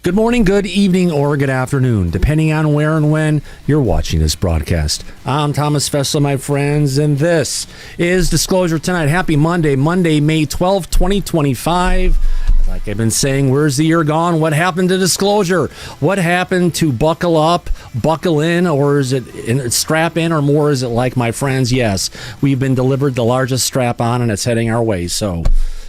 Good morning, good evening, or good afternoon, depending on where and when you're watching this broadcast. I'm Thomas Fessler, my friends, and this is Disclosure Tonight. Happy Monday, May 12th, 2025. Like I've been saying, where's the year gone? What happened to Disclosure? What happened to buckle up, buckle in, or is it strap in, or more is it like, my friends? Yes, we've been delivered the largest strap on, and it's heading our way, so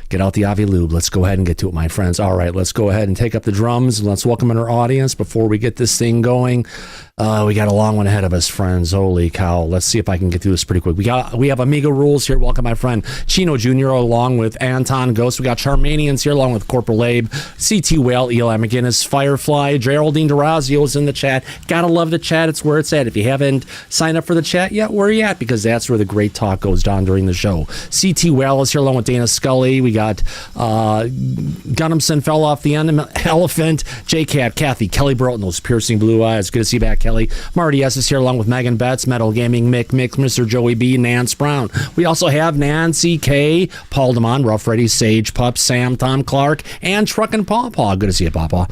get out the Avi Lube. Let's go ahead and get to it, my friends. All right, let's go ahead and take up the drums, and let's welcome in our audience before we get this thing going. We got a long one ahead of us, friends. Holy cow. Let's see if I can get through this pretty quick. We have Amigo Rules here. Welcome, my friend Chino Jr., along with Anton Ghost. We got Charmanians here, along with Corporal Abe, CT Whale, Eli McGinnis, Firefly, Geraldine Durazio's in the chat. Gotta love the chat. It's where it's at. If you haven't signed up for the chat yet, where are you at? Because that's where the great talk goes down during the show. CT Whale is here, along with Dana Scully. We got Gunhamson fell off the elephant. J-Cat, Kathy, Kelly Broughton, those piercing blue eyes. Good to see you back, Kelly. Marty S. is here along with Megan Betts, Metal Gaming, Mick, Mr. Joey B, Nance Brown. We also have Nancy K, Paul DeMond, Rough Ready, Sage Pup, Sam, Tom Clark, and Truckin' Pawpaw. Good to see you, Pawpaw.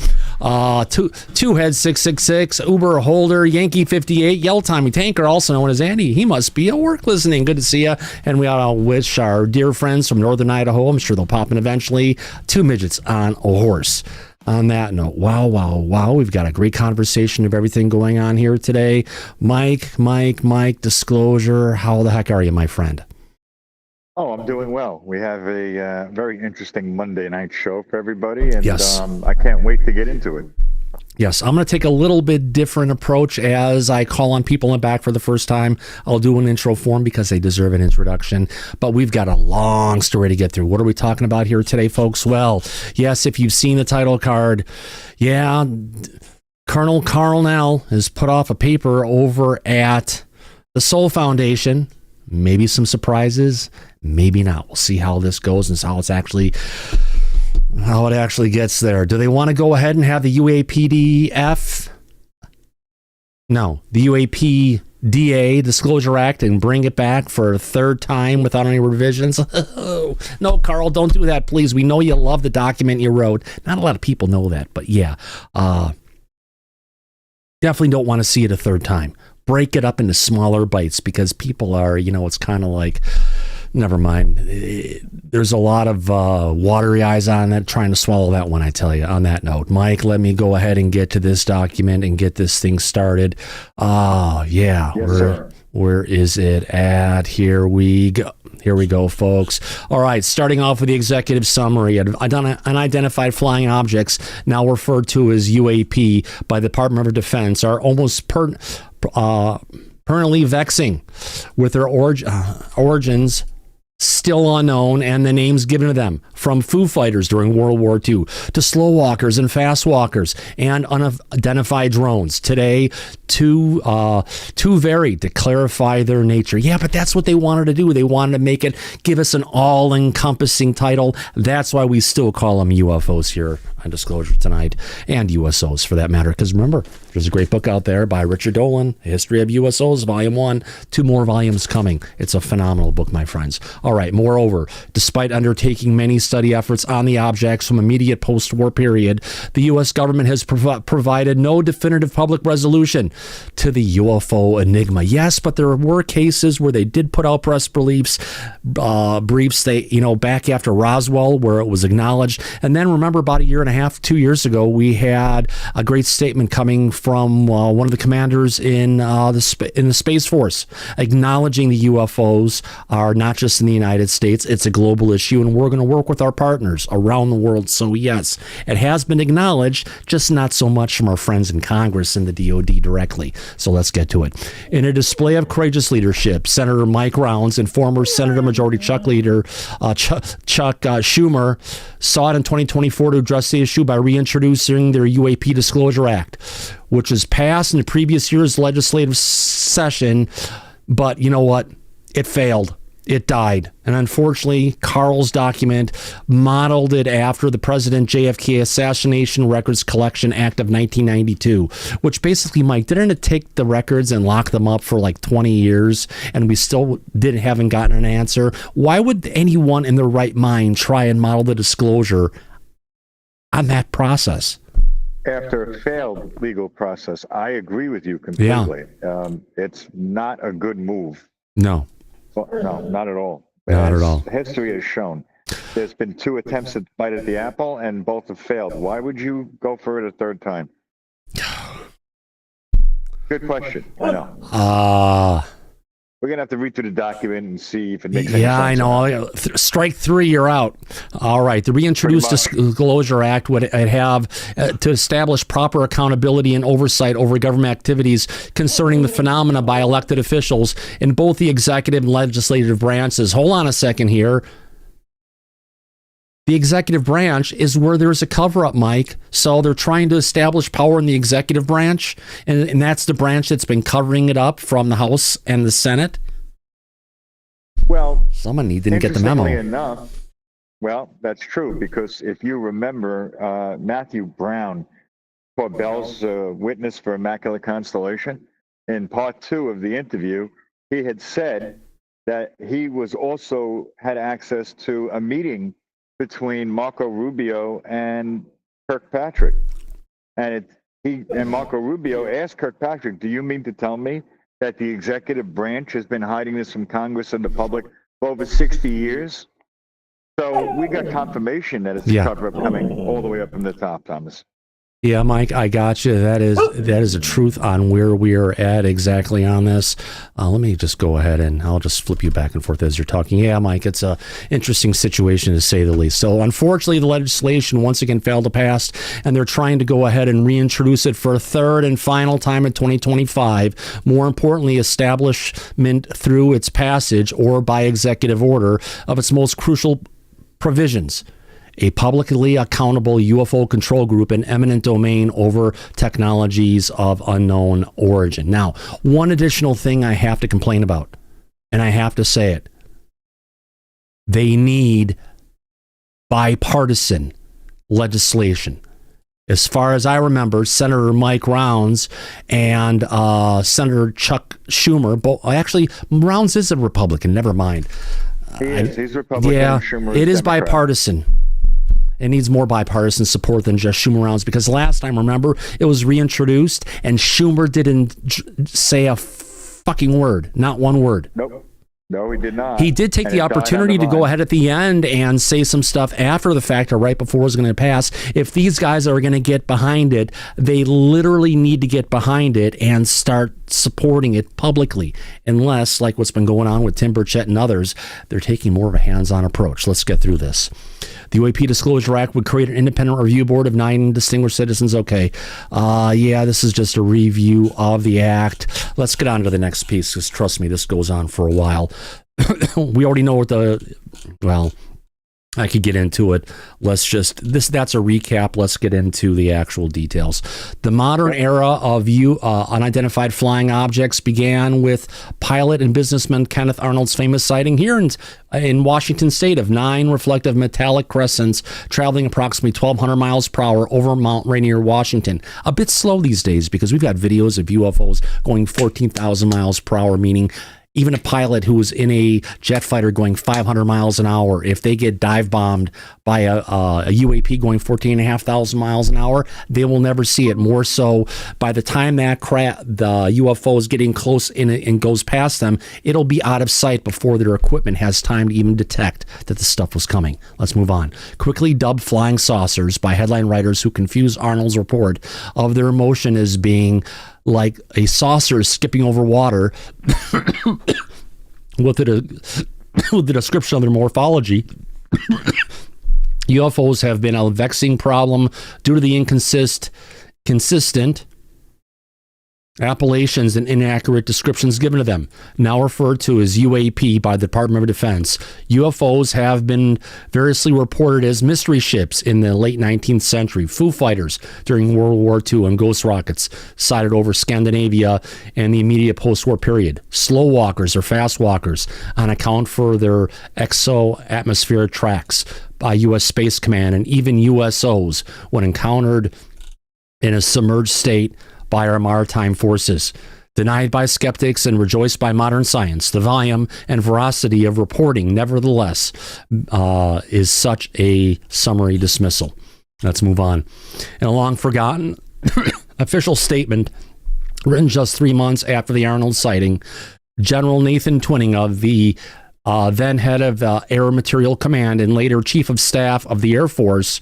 Two Head 666, Uber Holder, Yankee 58, Yell Tommy Tanker, also known as Andy. He must be at work listening. Good to see you. And we ought to wish our dear friends from Northern Idaho, I'm sure they'll pop in eventually, two midgets on a horse. On that note, wow, we've got a great conversation of everything going on here today. Mike, Disclosure, how the heck are you, my friend? Oh, I'm doing well. We have a very interesting Monday night show for everybody, and yes. I can't wait to get into it. Yes, I'm going to take a little bit different approach as I call on people in the back for the first time. I'll do an intro for them because they deserve an introduction, but we've got a long story to get through. What are we talking about here today, folks? Well, yes, if you've seen the title card, yeah, Colonel KARL has put off a paper over at the Soul Foundation. Maybe some surprises, maybe not. We'll see how this goes and how it actually gets there. Do they want to go ahead and have the UAPDF? No, the UAPDA Disclosure Act and bring it back for a third time without any revisions? No, Carl, don't do that, please. We know you love the document you wrote. Not a lot of people know that, but yeah. Definitely don't want to see it a third time. Break it up into smaller bites because people are, it's kind of like, never mind. There's a lot of watery eyes on that, trying to swallow that one, I tell you. On that note, Mike, let me go ahead and get to this document and get this thing started. Yeah. Yes, sir. Where is it at? Here we go, folks. All right, starting off with the executive summary. Unidentified flying objects, now referred to as UAP by the Department of Defense, are almost permanently vexing, with their origins still unknown and the names given to them, from Foo Fighters during World War II to slow walkers and fast walkers and unidentified drones. Today, too varied to clarify their nature. Yeah, but that's what they wanted to do. They wanted to give us an all-encompassing title. That's why we still call them UFOs here on Disclosure Tonight, and USOs for that matter. Because remember, there's a great book out there by Richard Dolan, History of USOs, Volume 1. 2 more volumes coming. It's a phenomenal book, my friends. All right, moreover, despite undertaking many study efforts on the objects from immediate post-war period, the U.S. government has provided no definitive public resolution to the UFO enigma. Yes, but there were cases where they did put out press briefs, back after Roswell, where it was acknowledged. And then remember, about a year and a half, 2 years ago, we had a great statement coming from one of the commanders in the Space Force, acknowledging the UFOs are not just in the United States, it's a global issue, and we're going to work with our partners around the world. So yes, it has been acknowledged, just not so much from our friends in Congress and the DOD directly. So let's get to it. In a display of courageous leadership, Senator Mike Rounds and former Senator Majority Chuck Schumer sought in 2024 to address the issue by reintroducing their UAP Disclosure Act, which was passed in the previous year's legislative session. But you know what? It failed. It died. And unfortunately, KARL's document modeled it after the President JFK Assassination Records Collection Act of 1992, which basically, Mike, didn't it take the records and lock them up for like 20 years and we still haven't gotten an answer? Why would anyone in their right mind try and model the disclosure on that process? after a failed legal process. I agree with you completely. It's not a good move. No. Well, no, not at all. Not at all. History has shown. There's been 2 attempts at bite at the apple, and both have failed. Why would you go for it a third time? Good question. I know. We're going to have to read through the document and see if it makes any sense. Yeah, I know. Strike 3, you're out. All right. The reintroduced Disclosure Act would have to establish proper accountability and oversight over government activities concerning the phenomena by elected officials in both the executive and legislative branches. Hold on a second here. The executive branch is where there's a cover-up, Mike. So they're trying to establish power in the executive branch, and that's the branch that's been covering it up from the House and the Senate. Well, someone didn't get the memo. Enough, well, that's true, because if you remember, Matthew Brown, Corbell's witness for Immaculate Constellation, in part 2 of the interview, he had said that he was also had access to a meeting between Marco Rubio and Kirkpatrick. And Marco Rubio asked Kirkpatrick, do you mean to tell me that the executive branch has been hiding this from Congress and the public for over 60 years? So we got confirmation that it's a cover-up coming all the way up from the top, Thomas. Yeah, Mike, I got you. That is a truth on where we are at exactly on this. Let me just go ahead and I'll just flip you back and forth as you're talking. Yeah, Mike, it's a interesting situation to say the least. So unfortunately, the legislation once again failed to pass, and they're trying to go ahead and reintroduce it for a third and final time in 2025. More importantly, establishment through its passage or by executive order of its most crucial provisions. A publicly accountable UFO control group in eminent domain over technologies of unknown origin. Now, one additional thing I have to complain about, and I have to say it. They need bipartisan legislation. As far as I remember, Senator Mike Rounds and Senator Chuck Schumer, actually, Rounds is a Republican, never mind. He is. He's Republican. Yeah, Schumer it is Democrat. Bipartisan. It needs more bipartisan support than just Schumer rounds, because last time, remember, it was reintroduced and Schumer didn't say a fucking word, not one word. Nope. No, he did not. He did take the opportunity to go ahead at the end and say some stuff after the fact or right before it was going to pass. If these guys are going to get behind it, they literally need to get behind it and start supporting it publicly. Unless, like what's been going on with Tim Burchett and others, they're taking more of a hands-on approach. Let's get through this. The UAP Disclosure Act would create an independent review board of 9 distinguished citizens. Okay. This is just a review of the act. Let's get on to the next piece, because trust me, this goes on for a while. We already know what I could get into it. That's a recap. Let's get into the actual details. The modern era of unidentified flying objects began with pilot and businessman Kenneth Arnold's famous sighting here in Washington state of 9 reflective metallic crescents traveling approximately 1,200 miles per hour over Mount Rainier, Washington. A bit slow these days, because we've got videos of UFOs going 14,000 miles per hour, meaning even a pilot who was in a jet fighter going 500 miles an hour, if they get dive bombed by a UAP going 14,500 miles an hour, they will never see it. More so, by the time the UFO is getting close and goes past them, it'll be out of sight before their equipment has time to even detect that the stuff was coming. Let's move on. Quickly dubbed flying saucers by headline writers who confuse Arnold's report of their motion as being like a saucer skipping over water with the description of their morphology. UFOs have been a vexing problem due to the inconsistent appellations and inaccurate descriptions given to them, now referred to as UAP by the Department of Defense. UFOs have been variously reported as mystery ships in the late 19th century, Foo Fighters during World War II, and ghost rockets sighted over Scandinavia and the immediate post-war period. Slow walkers or fast walkers on account for their exo-atmospheric tracks by U.S. Space Command, and even USOs when encountered in a submerged state by our maritime forces. Denied by skeptics and rejoiced by modern science, the volume and veracity of reporting, nevertheless, is such a summary dismissal. Let's move on. In a long forgotten official statement written just 3 months after the Arnold sighting, General Nathan Twining of the then head of Air Material Command and later Chief of Staff of the Air Force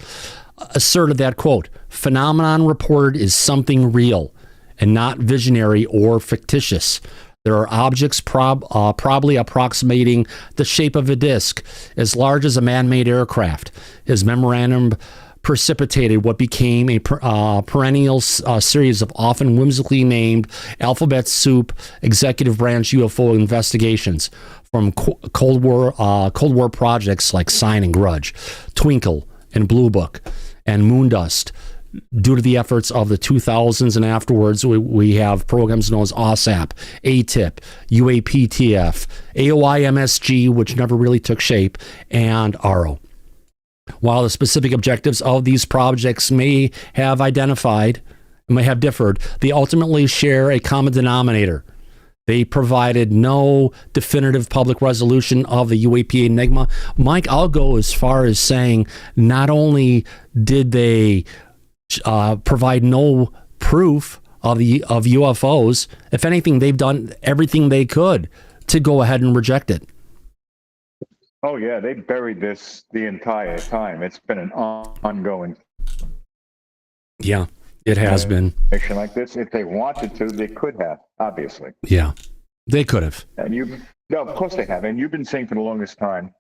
asserted that, quote, phenomenon reported is something real and not visionary or fictitious. There are objects probably approximating the shape of a disc as large as a man-made aircraft. His memorandum precipitated what became a perennial series of often whimsically named alphabet soup executive branch UFO investigations, from Cold War projects like Sign and Grudge, Twinkle and Blue Book, and Moondust. Due to the efforts of the 2000s and afterwards, we have programs known as OSAP, ATIP, UAPTF, AOI-MSG, which never really took shape, and ARO. While the specific objectives of these projects may have differed, they ultimately share a common denominator. They provided no definitive public resolution of the UAP enigma. Mike, I'll go as far as saying not only did they provide no proof of UFOs, if anything, they've done everything they could to go ahead and reject it. Oh, yeah, they buried this the entire time. It's been an ongoing. Yeah, it has been. Like this, if they wanted to, they could have, obviously. Yeah, they could have. And no, of course they have. And you've been saying for the longest time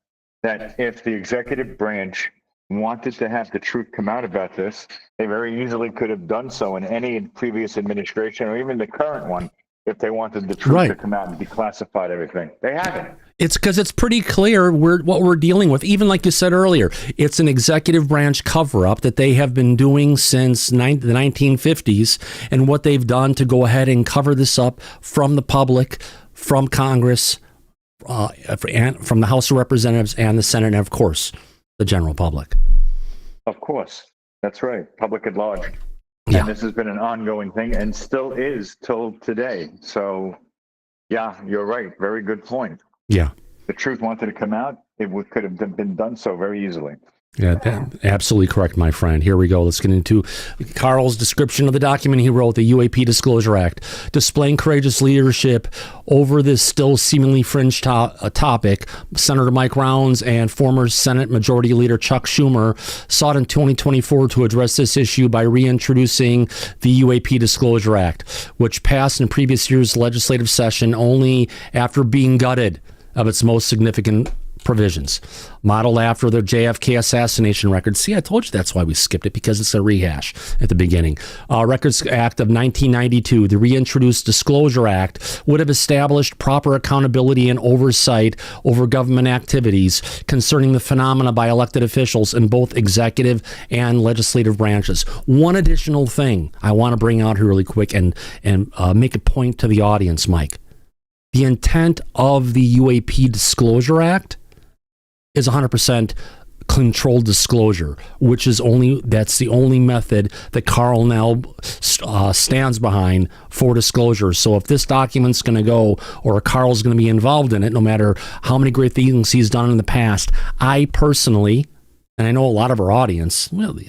that if the executive branch wanted to have the truth come out about this, they very easily could have done so in any previous administration or even the current one if they wanted the truth to come out and declassified everything. They haven't. It's because it's pretty clear what we're dealing with. Even like you said earlier, it's an executive branch cover-up that they have been doing since the 1950s, and what they've done to go ahead and cover this up from the public, from Congress, and from the House of Representatives and the Senate, and of course, the general public. Of course. That's right. Public at large. Yeah. And this has been an ongoing thing and still is till today. So, yeah, you're right. Very good point. Yeah. The truth wanted to come out. It could have been done so very easily. Yeah, absolutely correct, my friend. Here we go. Let's get into KARL's description of the document he wrote, the UAP Disclosure Act. Displaying courageous leadership over this still seemingly fringe topic, Senator Mike Rounds and former Senate Majority Leader Chuck Schumer sought in 2024 to address this issue by reintroducing the UAP Disclosure Act, which passed in previous year's legislative session only after being gutted of its most significant provisions. Modeled after the JFK assassination record. See, I told you that's why we skipped it, because it's a rehash at the beginning. Records Act of 1992, the reintroduced Disclosure Act, would have established proper accountability and oversight over government activities concerning the phenomena by elected officials in both executive and legislative branches. One additional thing I want to bring out here really quick and make a point to the audience, Mike. The intent of the UAP Disclosure Act is 100% controlled disclosure, which is that's the only method that KARL now stands behind for disclosure. So if this document's going to go, or KARL's going to be involved in it, no matter how many great things he's done in the past, I personally, and I know a lot of our audience really,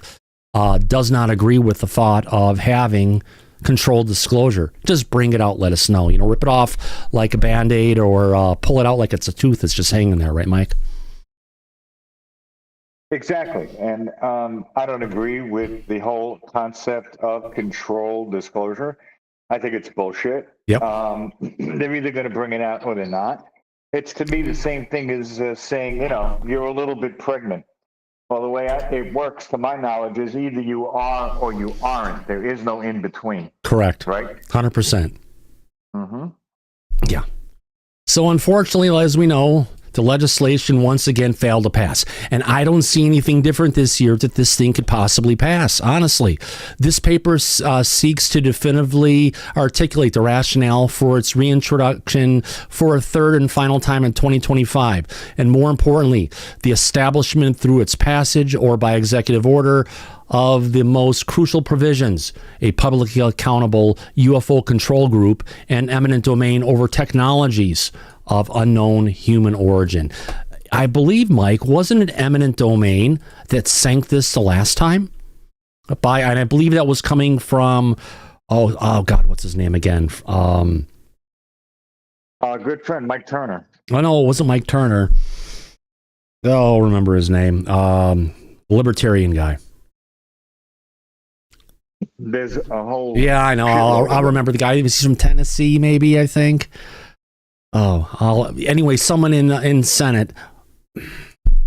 does not agree with the thought of having controlled disclosure. Just bring it out, let us know. Rip it off like a Band-Aid, or pull it out like it's a tooth that's just hanging there, right, Mike? Exactly. And I don't agree with the whole concept of controlled disclosure. I think it's bullshit. Yep. They're either going to bring it out or they're not. It's, to me, the same thing as saying, you're a little bit pregnant. Well, the way it works, to my knowledge, is either you are or you aren't. There is no in between. Correct. Right? 100%. Mm-hmm. Yeah. So unfortunately, as we know, the legislation once again failed to pass. And I don't see anything different this year that this thing could possibly pass, honestly. This paper seeks to definitively articulate the rationale for its reintroduction for a third and final time in 2025. And more importantly, the establishment through its passage or by executive order of the most crucial provisions, a publicly accountable UFO control group and eminent domain over technologies of unknown human origin. I believe, Mike, wasn't it eminent domain that sank this the last time? And I believe that was coming from, oh God, what's his name again? Good friend, Mike Turner. Oh, no, it wasn't Mike Turner. Oh, remember his name. Libertarian guy. There's a whole... Yeah, I know. I'll remember the guy. He's from Tennessee, maybe, I think. Anyway, someone in Senate.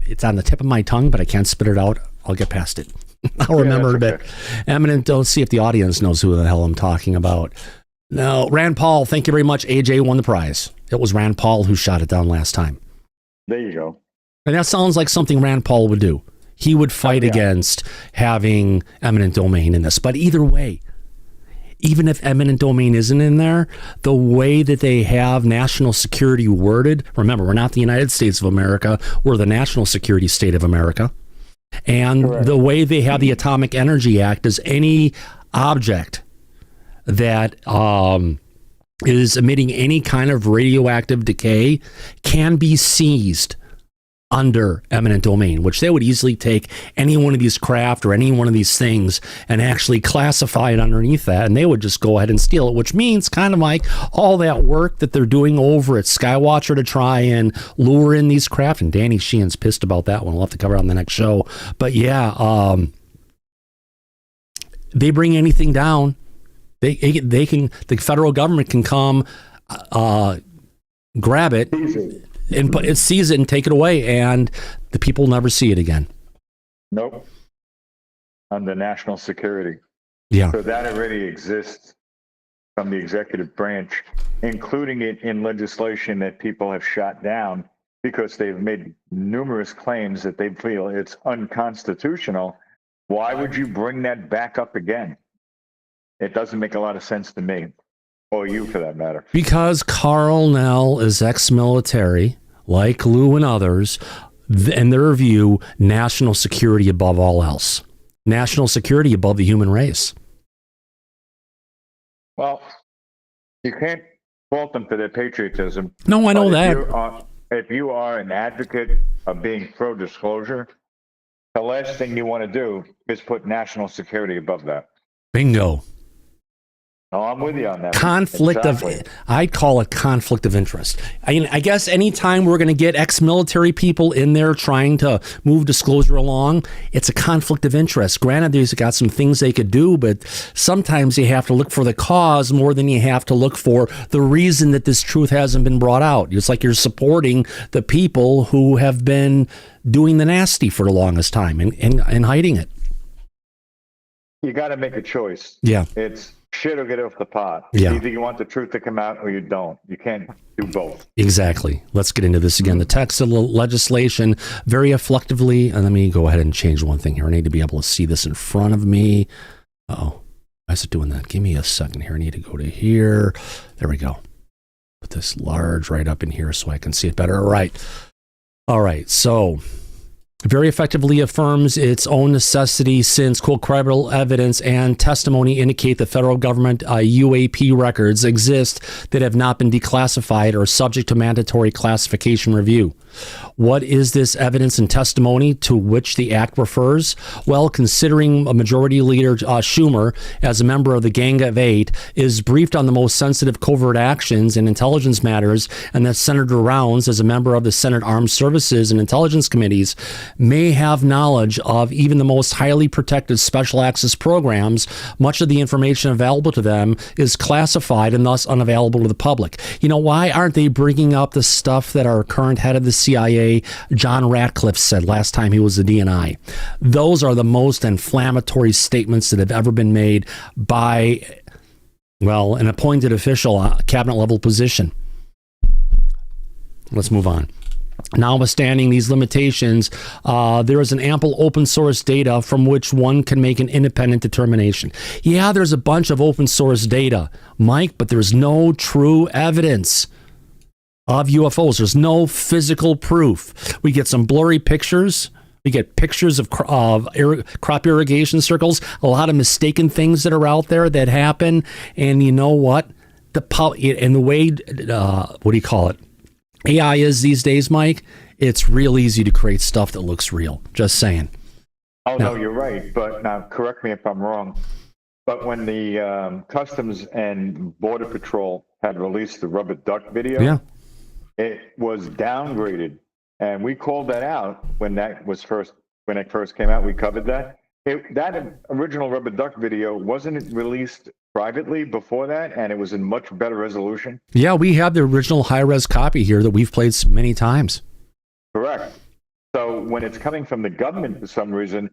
It's on the tip of my tongue, but I can't spit it out. I'll get past it. I'll remember it a bit. Eminent, don't see if the audience knows who the hell I'm talking about. No, Rand Paul, thank you very much. AJ won the prize. It was Rand Paul who shot it down last time. There you go. And that sounds like something Rand Paul would do. He would fight against having eminent domain in this. But either way, even if eminent domain isn't in there, the way that they have national security worded, remember, we're not the United States of America, we're the national security state of America. And correct. The way they have the Atomic Energy Act is any object that is emitting any kind of radioactive decay can be seized under eminent domain, which they would easily take any one of these craft or any one of these things and actually classify it underneath that, and they would just go ahead and steal it, which means kind of like all that work that they're doing over at Skywatcher to try and lure in these craft, and Danny Sheehan's pissed about that one. We'll have to cover it on the next show. But yeah, they bring anything down, they can, the federal government can come grab it and it sees it and take it away, and the people never see it again. Nope. Under national security. Yeah. So that already exists from the executive branch, including it in legislation that people have shot down because they've made numerous claims that they feel it's unconstitutional. Why would you bring that back up again? It doesn't make a lot of sense to me. Or you, for that matter. Because KNELL is ex-military, like Lou and others, in their view, national security above all else. National security above the human race. Well, you can't fault them for their patriotism. No, I know that. If you are an advocate of being pro-disclosure, the last thing you want to do is put national security above that. Bingo. No, I'm with you on that. I'd call it conflict of interest. I guess anytime we're going to get ex-military people in there trying to move disclosure along, it's a conflict of interest. Granted, they've got some things they could do, but sometimes you have to look for the cause more than you have to look for the reason that this truth hasn't been brought out. It's like you're supporting the people who have been doing the nasty for the longest time and hiding it. You got to make a choice. Yeah. It's shit or get off the pot. Yeah. Either you want the truth to come out or you don't. You can't do both. Exactly. Let's get into this again. The text of the legislation very effectively, and let me go ahead and change one thing here. I need to be able to see this in front of me. Uh-oh. Why is it doing that? Give me a second here. I need to go to here. There we go. Put this large right up in here so I can see it better. All right. So very effectively affirms its own necessity since, quote, credible evidence and testimony indicate the federal government UAP records exist that have not been declassified or subject to mandatory classification review. What is this evidence and testimony to which the act refers? Well, considering a Majority Leader Schumer, as a member of the Gang of Eight, is briefed on the most sensitive covert actions and intelligence matters, and that Senator Rounds, as a member of the Senate Armed Services and Intelligence Committees, may have knowledge of even the most highly protected special access programs, much of the information available to them is classified and thus unavailable to the public. You know, why aren't they bringing up the stuff that our current head of the CIA, John Ratcliffe, said last time he was the DNI? Those are the most inflammatory statements that have ever been made by, well, an appointed official, cabinet level position. Let's move on. Notwithstanding these limitations, there is an ample open source data from which one can make an independent determination. Yeah, there's a bunch of open source data, Mike, but there's no true evidence of UFOs. There's no physical proof. We get some blurry pictures. We get pictures of crop irrigation circles, a lot of mistaken things that are out there that happen. And you know what? And the way, what do you call it? AI is these days, Mike, it's real easy to create stuff that looks real. Just saying. Oh, no, you're right. But now, correct me if I'm wrong. But when the Customs and Border Patrol had released the rubber duck video, Yeah. it was downgraded, and we called that out when it first came out. We covered that. That original rubber duck video wasn't released privately before that, and it was in much better resolution. Yeah, we have the original high-res copy here that we've played many times. Correct. So when it's coming from the government for some reason,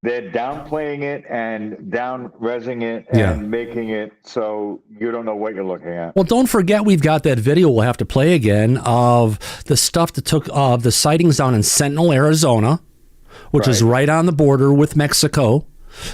they're downplaying it and down-resing it and making it so you don't know what you're looking at. Well, don't forget we've got that video we'll have to play again of the stuff that took the sightings down in Sentinel, Arizona, which is right on the border with Mexico,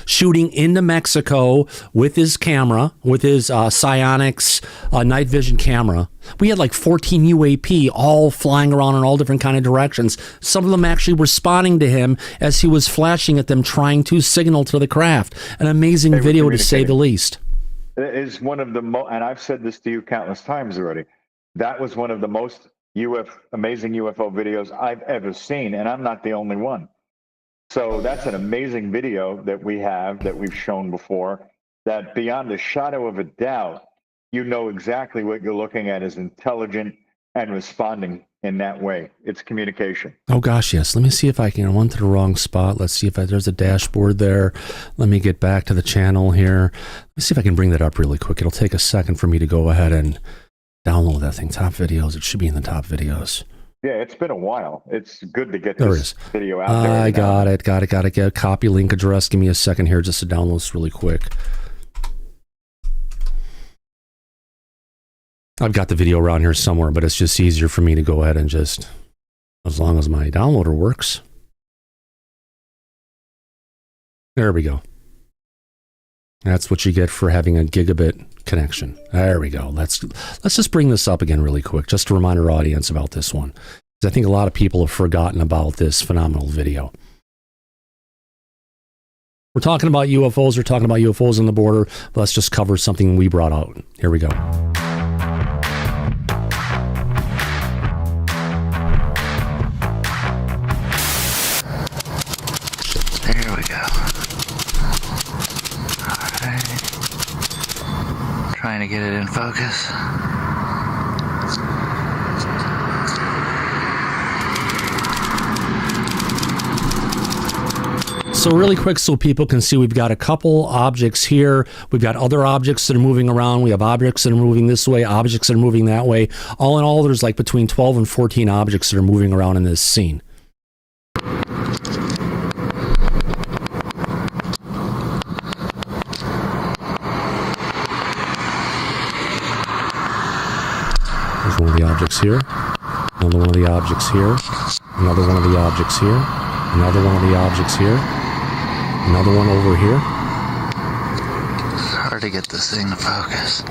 shooting into Mexico with his camera, with his psionics night vision camera. We had like 14 UAP all flying around in all different kind of directions. Some of them actually responding to him as he was flashing at them, trying to signal to the craft. An amazing video, to say the least. It is one of the most, and I've said this to you countless times already, that was one of the most amazing UFO videos I've ever seen, and I'm not the only one. So that's an amazing video that we've shown before, that beyond a shadow of a doubt, you know exactly what you're looking at is intelligent and responding in that way. It's communication. Oh, gosh, yes. Let me see if I can. I went to the wrong spot. Let's see if there's a dashboard there. Let me get back to the channel here. Let me see if I can bring that up really quick. It'll take a second for me to go ahead and download that thing. Top videos. It should be in the top videos. Yeah, it's been a while. It's good to get this video out there. I got it. Got to get a copy link address. Give me a second here just to download this really quick. I've got the video around here somewhere, but it's just easier for me to go ahead and just, as long as my downloader works. There we go. That's what you get for having a gigabit connection. There we go. Let's just bring this up again really quick, just to remind our audience about this one. Because I think a lot of people have forgotten about this phenomenal video. We're talking about UFOs. We're talking about UFOs on the border. Let's just cover something we brought out. Here we go. There we go. Trying to get it in focus. So really quick, so people can see, we've got a couple objects here. We've got other objects that are moving around. We have objects that are moving this way, objects that are moving that way. All in all, there's like between 12 and 14 objects that are moving around in this scene. One of the objects here, another one of the objects here, another one of the objects here, another one of the objects here, another one over here. It's hard to get this thing to focus.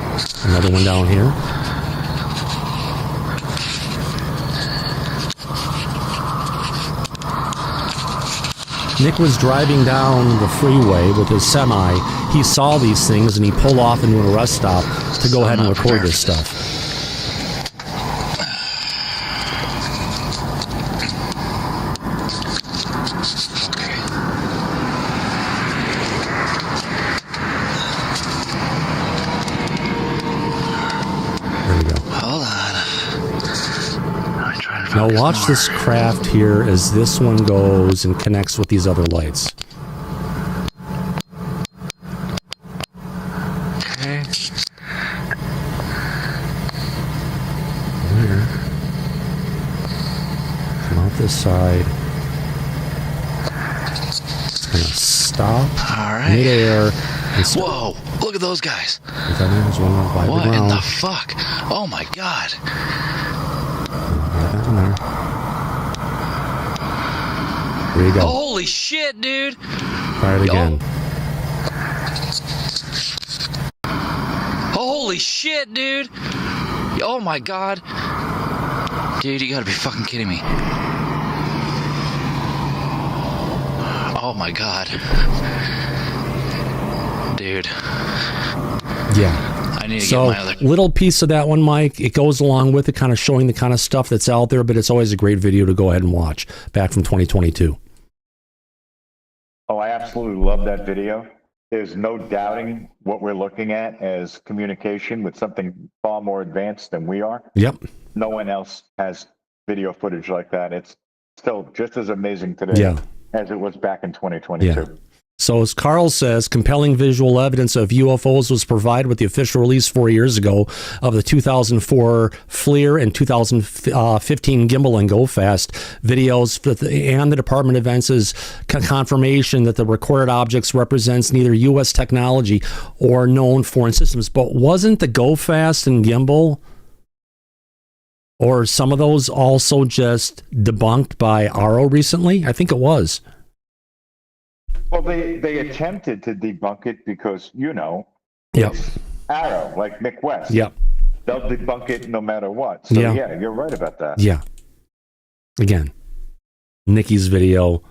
Another one down here. Nick was driving down the freeway with his semi. He saw these things and he pulled off into a rest stop to go ahead and record this stuff. Now watch this craft here as this one goes and connects with these other lights. Okay. Here. Come out this side. It's gonna stop. All right. Midair. Whoa! Look at those guys. What in the fuck? Oh my god! There you go. Holy shit, dude! Try it again. Holy shit, dude! Oh my god! Dude, you gotta be fucking kidding me. Oh my god. Dude. Yeah. I need to so, get my other... little piece of that one, Mike. It goes along with it, kind of showing the kind of stuff that's out there, but it's always a great video to go ahead and watch back from 2022. Oh, I absolutely love that video. There's no doubting what we're looking at as communication with something far more advanced than we are. Yep. No one else has video footage like that. It's still just as amazing today as it was back in 2022. Yeah. So as KARL says, compelling visual evidence of UFOs was provided with the official release 4 years ago of the 2004 FLIR and 2015 Gimbal and Go Fast videos, and the Department of Defense's confirmation that the recorded objects represents neither U.S. technology or known foreign systems. But wasn't the Go Fast and Gimbal, or some of those, also just debunked by ARO recently? I think it was. Well, they attempted to debunk it because, Yep. it's Arrow, like Mick West. Yep. They'll debunk it no matter what. So, yeah, you're right about that. Yeah. Again, Nikki's video,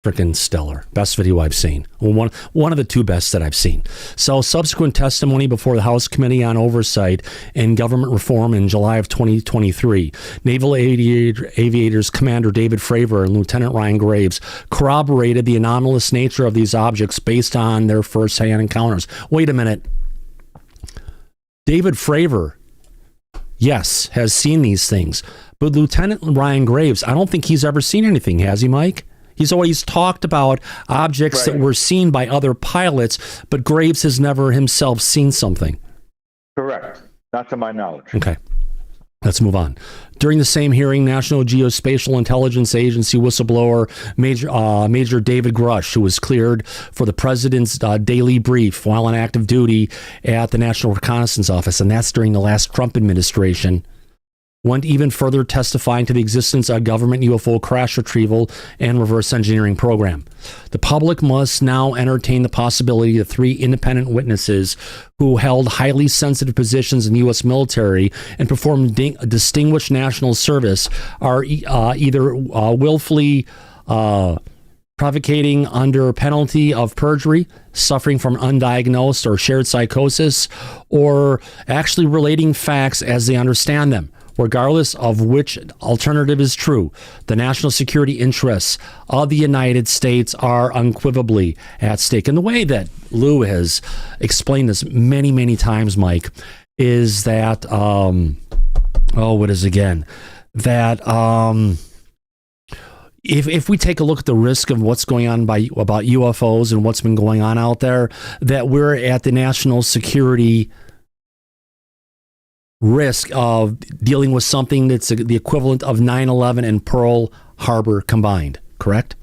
freaking stellar. Best video I've seen. Well, one of the two best that I've seen. So subsequent testimony before the House Committee on Oversight and Government Reform in July of 2023. Naval Aviators Commander David Fravor and Lieutenant Ryan Graves corroborated the anomalous nature of these objects based on their first-hand encounters. Wait a minute. David Fravor, yes, has seen these things. But Lieutenant Ryan Graves, I don't think he's ever seen anything, has he, Mike? He's always talked about objects that were seen by other pilots, but Graves has never himself seen something. Correct. Not to my knowledge. Okay. Let's move on. During the same hearing, National Geospatial Intelligence Agency whistleblower Major David Grush, who was cleared for the president's daily brief while on active duty at the National Reconnaissance Office, and that's during the last Trump administration, went even further, testifying to the existence of a government UFO crash retrieval and reverse engineering program. The public must now entertain the possibility that 3 independent witnesses who held highly sensitive positions in the U.S. military and performed distinguished national service are either willfully provocating under penalty of perjury, suffering from undiagnosed or shared psychosis, or actually relating facts as they understand them. Regardless of which alternative is true, the national security interests of the United States are unequivocally at stake. And the way that Lou has explained this many, many times, Mike, is that, if we take a look at the risk of what's going on about UFOs and what's been going on out there, that we're at the national security risk of dealing with something that's the equivalent of 9/11 and Pearl Harbor combined, correct?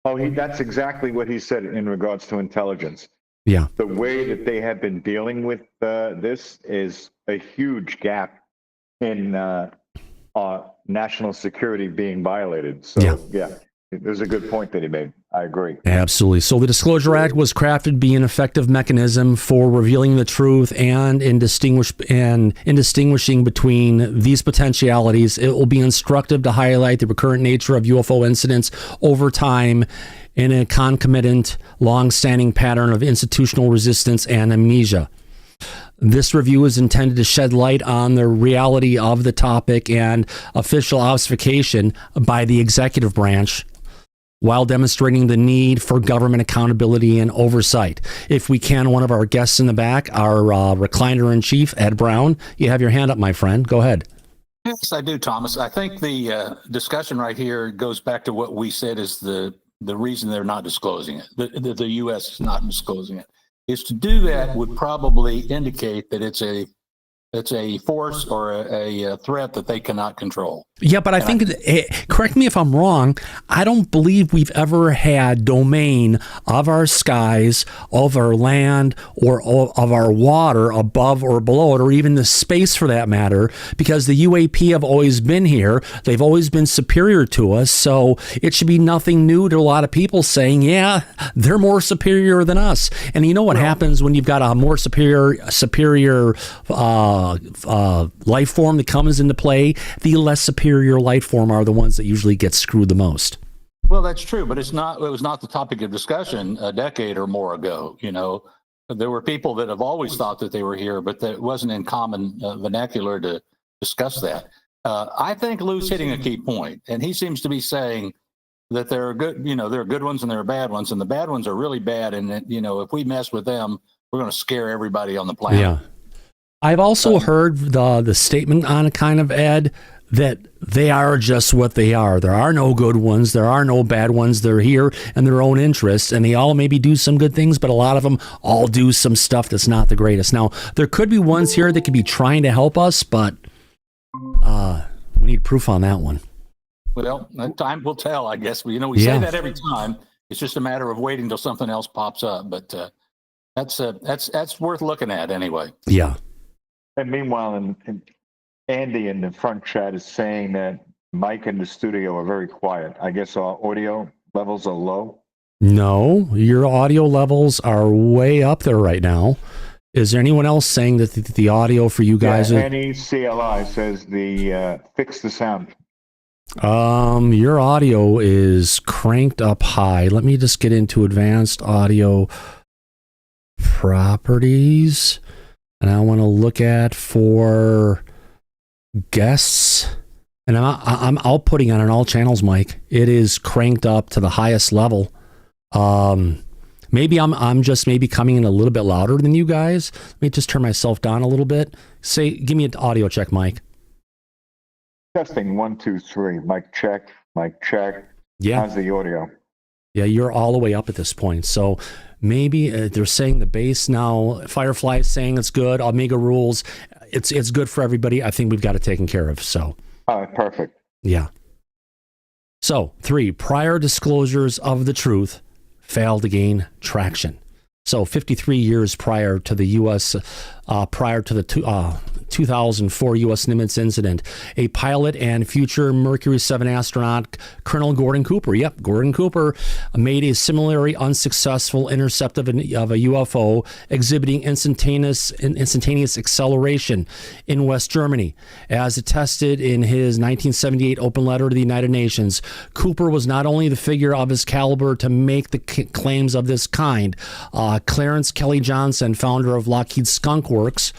Oh, that's exactly what he said in regards to intelligence. Yeah. The way that they have been dealing with this is a huge gap in national security being violated. So, yeah, there's a good point that he made. I agree. Absolutely. So the Disclosure Act was crafted to be an effective mechanism for revealing the truth and in distinguishing between these potentialities. It will be instructive to highlight the recurrent nature of UFO incidents over time in a concomitant, long-standing pattern of institutional resistance and amnesia. This review is intended to shed light on the reality of the topic and official obfuscation by the executive branch, while demonstrating the need for government accountability and oversight. If we can, one of our guests in the back, our recliner-in-chief, Ed Brown, you have your hand up, my friend. Go ahead. Yes, I do, Thomas. I think the discussion right here goes back to what we said is the reason they're not disclosing it, the U.S. is not disclosing it, is to do that would probably indicate that it's a force or a threat that they cannot control. Yeah, but I think, correct me if I'm wrong, I don't believe we've ever had domain of our skies, of our land, or of our water above or below it, or even the space for that matter, because the UAP have always been here. They've always been superior to us, so it should be nothing new to a lot of people saying, yeah, they're more superior than us. And you know what happens when you've got a more superior life form that comes into play? The less superior life form are the ones that usually get screwed the most. Well, that's true, but it was not the topic of discussion a decade or more ago. You know, there were people that have always thought that they were here, but that wasn't in common vernacular to discuss that. I think Lou's hitting a key point, and he seems to be saying that there are good, there are good ones and there are bad ones, and the bad ones are really bad. And if we mess with them, we're going to scare everybody on the planet. Yeah. I've also heard the statement on kind of, Ed, that they are just what they are. There are no good ones. There are no bad ones. They're here in their own interests, and they all maybe do some good things, but a lot of them all do some stuff that's not the greatest. Now, there could be ones here that could be trying to help us, but we need proof on that one. Well, time will tell, I guess. We say that every time. It's just a matter of waiting till something else pops up. But that's worth looking at anyway. Yeah. And meanwhile, and Andy in the front chat is saying that Mike in the studio are very quiet. I guess our audio levels are low. No, your audio levels are way up there right now. Is there anyone else saying that the audio for you guys? Yeah, any CLI says fix the sound. Your audio is cranked up high. Let me just get into advanced audio properties, and I want to look at for guests, and I'm outputting on all channels, Mike. It is cranked up to the highest level. Maybe I'm just maybe coming in a little bit louder than you guys. Let me just turn myself down a little bit. Give me an audio check, Mike. Testing 1, 2, 3. Mic check. Mic check. Yeah. How's the audio? Yeah, you're all the way up at this point. So maybe they're saying the bass now. Firefly is saying it's good. Omega rules. It's good for everybody. I think we've got it taken care of. So. Perfect. Yeah. So 3 prior disclosures of the truth failed to gain traction. So 53 years prior to the U.S., prior to the 2004 U.S. Nimitz incident, a pilot and future Mercury 7 astronaut, Colonel Gordon Cooper, Gordon Cooper, made a similarly unsuccessful intercept of a UFO exhibiting instantaneous acceleration in West Germany. As attested in his 1978 open letter to the United Nations, Cooper was not only the figure of his caliber to make the claims of this kind. Clarence Kelly Johnson, founder of Lockheed Skunk Works,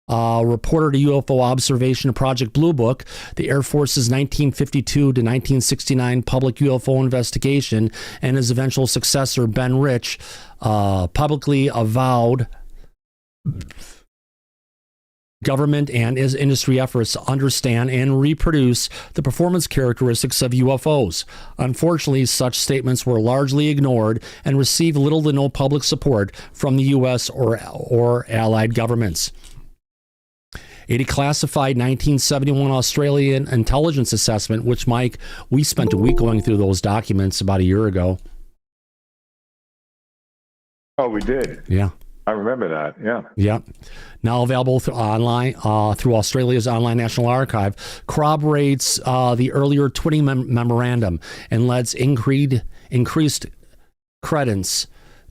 reported a UFO observation Project Blue Book, the Air Force's 1952 to 1969 public UFO investigation, and his eventual successor, Ben Rich, publicly avowed government and industry efforts to understand and reproduce the performance characteristics of UFOs. Unfortunately, such statements were largely ignored and received little to no public support from the U.S. or allied governments. A declassified 1971 Australian intelligence assessment, which, Mike, we spent a week going through those documents about a year ago. Oh, we did? Yeah. I remember that, yeah. Yeah. Now available online through Australia's Online National Archive, corroborates the earlier twinning memorandum and lends increased credence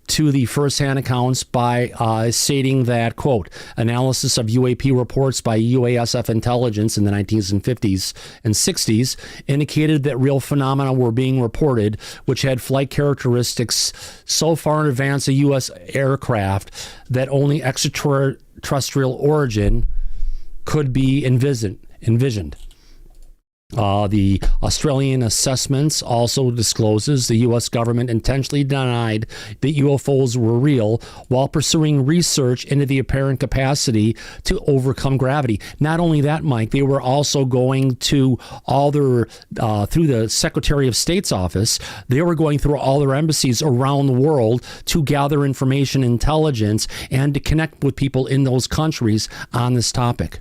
to the first-hand accounts by stating that, quote, analysis of UAP reports by UASF intelligence in the 1950s and 60s indicated that real phenomena were being reported, which had flight characteristics so far in advance of U.S. aircraft that only extraterrestrial origin could be envisioned. The Australian assessments also discloses the U.S. government intentionally denied that UFOs were real while pursuing research into the apparent capacity to overcome gravity. Not only that, Mike, they were also going to all their, through the Secretary of State's office, they were going through all their embassies around the world to gather information, intelligence, and to connect with people in those countries on this topic.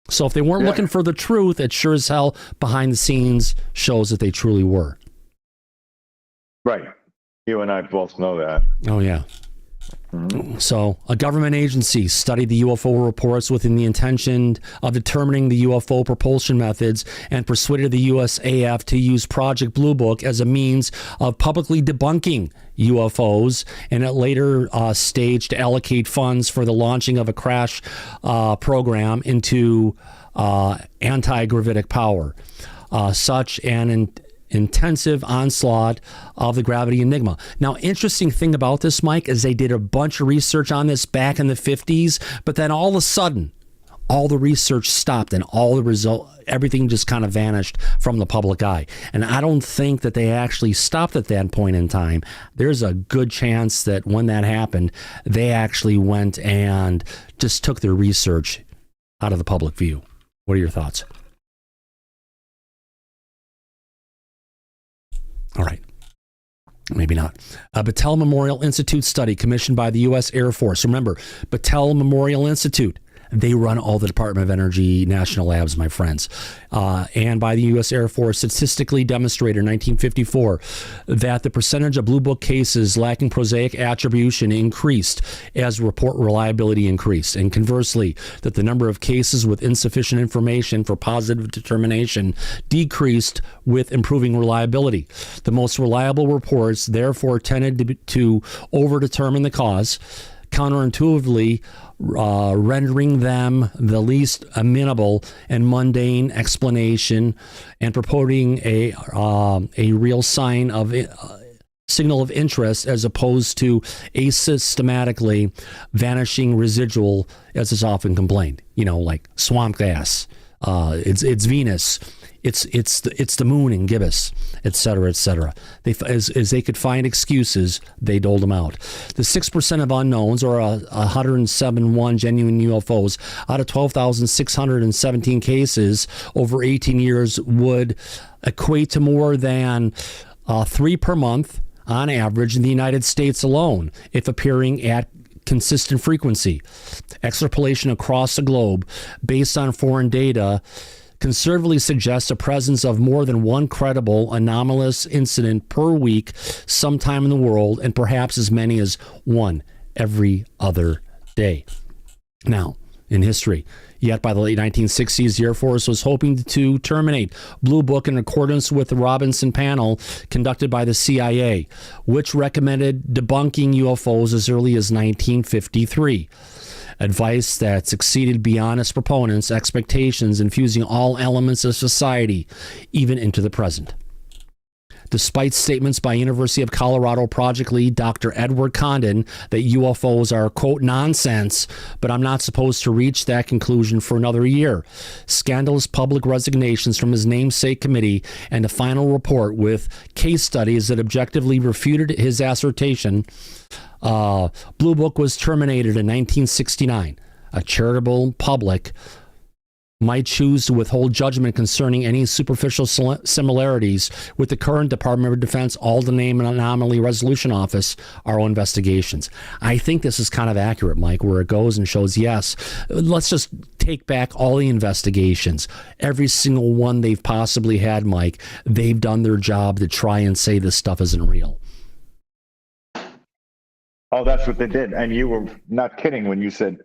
So if they weren't looking for the truth, it sure as hell behind the scenes shows that they truly were. Right. You and I both know that. Oh, yeah. Mm-hmm. So a government agency studied the UFO reports with the intention of determining the UFO propulsion methods and persuaded the USAF to use Project Blue Book as a means of publicly debunking UFOs, and at later stage to allocate funds for the launching of a crash program into anti-gravitic power. Such an intensive onslaught of the gravity enigma. Now, interesting thing about this, Mike, is they did a bunch of research on this back in the 50s, but then all of a sudden, all the research stopped and all the everything just kind of vanished from the public eye. And I don't think that they actually stopped at that point in time. There's a good chance that when that happened, they actually went and just took their research out of the public view. What are your thoughts? All right. Maybe not. A Battelle Memorial Institute study commissioned by the U.S. Air Force. Remember, Battelle Memorial Institute, they run all the Department of Energy national labs, my friends. And by the U.S. Air Force statistically demonstrated in 1954 that the percentage of Blue Book cases lacking prosaic attribution increased as report reliability increased. And conversely, that the number of cases with insufficient information for positive determination decreased with improving reliability. The most reliable reports therefore tended to overdetermine the cause, counterintuitively rendering them the least amenable and mundane explanation and purporting a real sign of signal of interest as opposed to asystematically vanishing residual, as is often complained. You know, like swamp gas. It's Venus. It's the moon in gibbous, et cetera, et cetera. As they could find excuses, they doled them out. The 6% of unknowns, or 107 genuine UFOs out of 12,617 cases over 18 years, would equate to more than 3 per month on average in the United States alone, if appearing at consistent frequency. Extrapolation across the globe based on foreign data conservatively suggests a presence of more than one credible anomalous incident per week sometime in the world, and perhaps as many as one every other day. Now, in history, yet by the late 1960s, the Air Force was hoping to terminate Blue Book in accordance with the Robinson panel conducted by the CIA, which recommended debunking UFOs as early as 1953. Advice that succeeded beyond its proponents' expectations, infusing all elements of society, even into the present. Despite statements by University of Colorado project lead Dr. Edward Condon that UFOs are, quote, nonsense, but I'm not supposed to reach that conclusion for another year. Scandalous public resignations from his namesake committee and a final report with case studies that objectively refuted his assertion. Blue Book was terminated in 1969. A charitable public might choose to withhold judgment concerning any superficial similarities with the current Department of Defense All-the-Name and Anomaly Resolution Office, our investigations. I think this is kind of accurate, Mike, where it goes and shows, yes, let's just take back all the investigations. Every single one they've possibly had, Mike, they've done their job to try and say this stuff isn't real. Oh, that's what they did. And you were not kidding when you said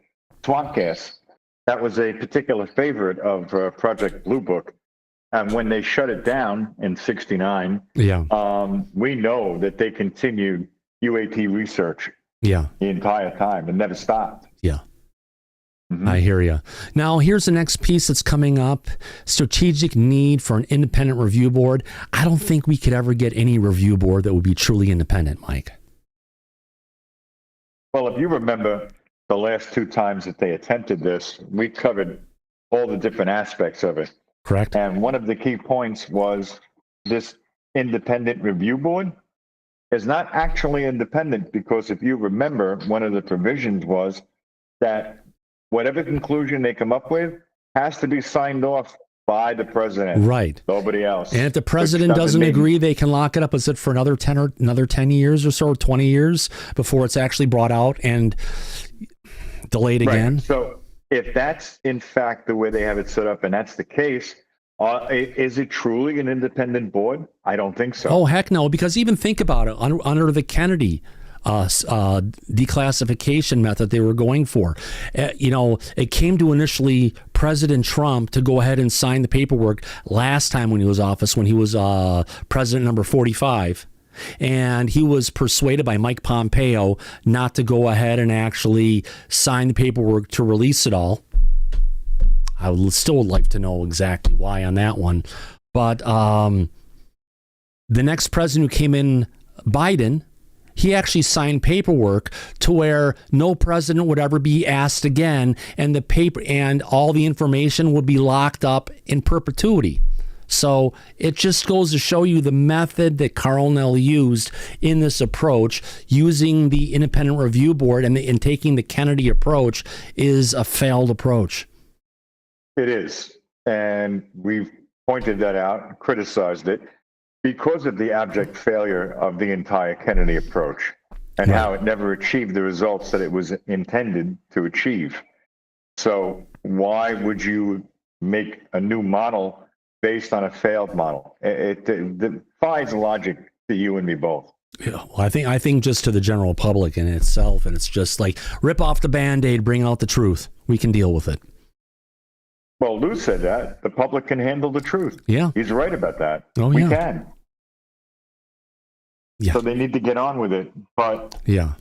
swamp gas. That was a particular favorite of Project Blue Book. And when they shut it down in 1969, we know that they continued UAP research the entire time and never stopped. Yeah. Mm-hmm. I hear you. Now, here's the next piece that's coming up. Strategic need for an independent review board. I don't think we could ever get any review board that would be truly independent, Mike. Well, if you remember the last 2 times that they attempted this, we covered all the different aspects of it. Correct. And one of the key points was this independent review board is not actually independent, because if you remember, one of the provisions was that whatever conclusion they come up with has to be signed off by the president. Right. Nobody else. And if the president doesn't agree, they can lock it up. Is it for another 10 years or so, or 20 years before it's actually brought out and delayed again? Right. So if that's in fact the way they have it set up, and that's the case, is it truly an independent board? I don't think so. Oh, heck no, because even think about it, under the Kennedy declassification method they were going for. It came to initially President Trump to go ahead and sign the paperwork last time when he was office, when he was president number 45. And he was persuaded by Mike Pompeo not to go ahead and actually sign the paperwork to release it all. I would still like to know exactly why on that one. But the next president who came in, Biden, He actually signed paperwork to where no president would ever be asked again, and the paper and all the information would be locked up in perpetuity. So it just goes to show you the method that KARL used in this approach, using the independent review board and taking the Kennedy approach, is a failed approach. It is. And we've pointed that out, criticized it, because of the abject failure of the entire Kennedy approach and how it never achieved the results that it was intended to achieve. So why would you make a new model based on a failed model? It defies logic to you and me both. Yeah, well, I think just to the general public in itself, and it's just like, rip off the Band-Aid, bring out the truth. We can deal with it. Well, Lou said that. The public can handle the truth. Yeah. He's right about that. Oh, we yeah. can. Yeah. So they need to get on with it. But, yeah,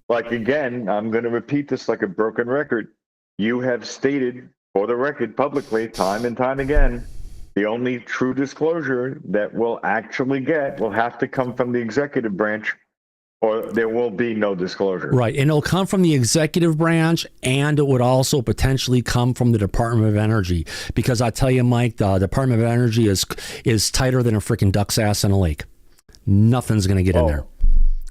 like, again, I'm going to repeat this like a broken record. You have stated, for the record, publicly, time and time again, the only true disclosure that we'll actually get will have to come from the executive branch, or there will be no disclosure. right. And it'll come from the executive branch, and it would also potentially come from the Department of Energy. Because I tell you, Mike, the Department of Energy is tighter than a freaking duck's ass in a lake. Nothing's going to get in there,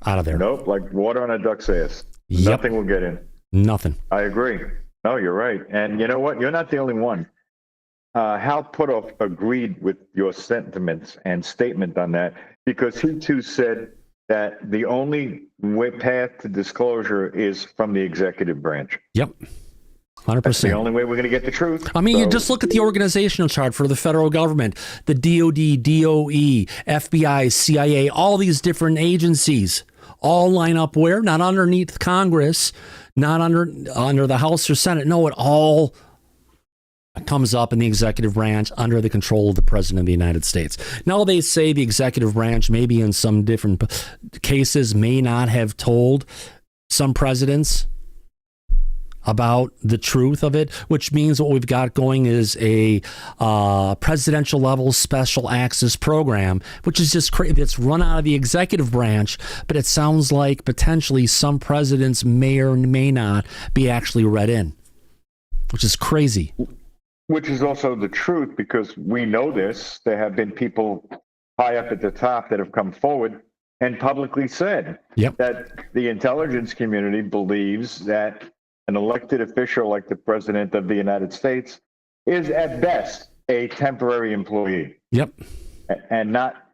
out of there. Nope, like water on a duck's ass. Yep. Nothing will get in. Nothing. I agree. No, you're right. And you know what? You're not the only one. Hal Puthoff agreed with your sentiments and statement on that, because he too said that the only path to disclosure is from the executive branch. Yep. 100%. That's the only way we're going to get the truth. I mean, So- you just look at the organizational chart for the federal government, the DOD, DOE, FBI, CIA, all these different agencies all line up where? Not underneath Congress, not under the House or Senate. No, it all comes up in the executive branch under the control of the President of the United States. Now, they say the executive branch, maybe in some different cases, may not have told some presidents about the truth of it, which means what we've got going is a presidential level special access program, which is just crazy. It's run out of the executive branch, but it sounds like potentially some presidents may or may not be actually read in, which is crazy. Which is also the truth, because we know this. There have been people high up at the top that have come forward and publicly said that the intelligence community believes that an elected official like the President of the United States is at best a temporary employee. Yep. And not